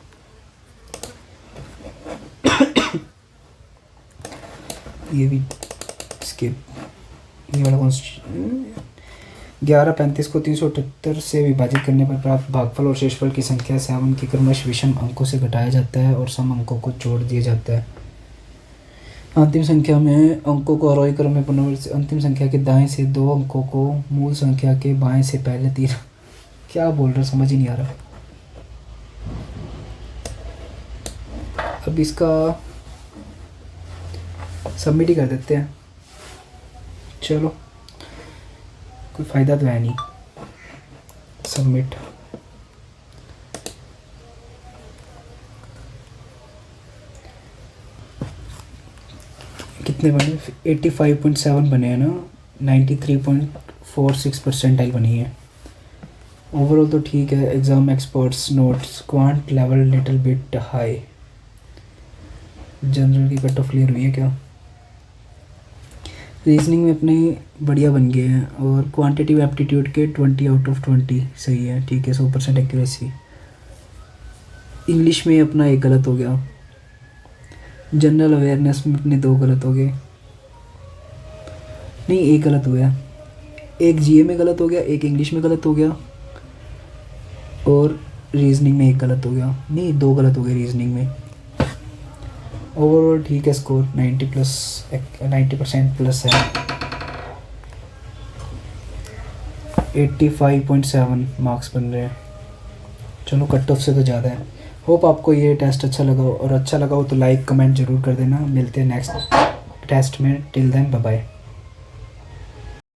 ये भी स्किप। ये वाला कौन सा? 1135 को 378 से विभाजित करने पर प्राप्त भागफल और शेषफल की संख्या 7 की क्रमश विषम अंकों से घटाया जाता है और सम अंकों को जोड़ दिया जाता है। अंतिम संख्या में अंकों को आरोही क्रम में पुनरावृत्ति। अंतिम संख्या के दाएं से 2 अंकों को मूल संख्या के बाएं से पहले 3। क्या बोल रहे, समझ ही नहीं आ रहा। अब इसका सबमिट ही कर देते हैं। चलो, कोई फ़ायदा तो है नहीं। सबमिट। कितने बने? 85.7 बने हैं ना। 93.46 परसेंटाइल बनी है। ओवरऑल तो ठीक है। Exam experts notes quant level little bit high. General की कट ऑफ क्लियर हुई है क्या? रीजनिंग में अपने बढ़िया बन गए हैं और क्वांटिटिव एप्टीट्यूड के 20 आउट ऑफ 20 सही है, ठीक है, 100% एक्यूरेसी। इंग्लिश में अपना एक गलत हो गया। जनरल अवेयरनेस में अपने 2 गलत हो गए, नहीं एक गलत हो गया। एक जीए में गलत हो गया, एक इंग्लिश में गलत हो गया और रीजनिंग में एक गलत हो गया, नहीं 2 गलत हो गए रीजनिंग में। ओवरऑल ठीक है, स्कोर 90% प्लस है। 85.7 मार्क्स बन रहे हैं। चलो, कट ऑफ से तो ज़्यादा है। होप आपको ये टेस्ट अच्छा लगा हो, और अच्छा लगा हो तो लाइक कमेंट ज़रूर कर देना। मिलते हैं नेक्स्ट टेस्ट में। Till then bye bye.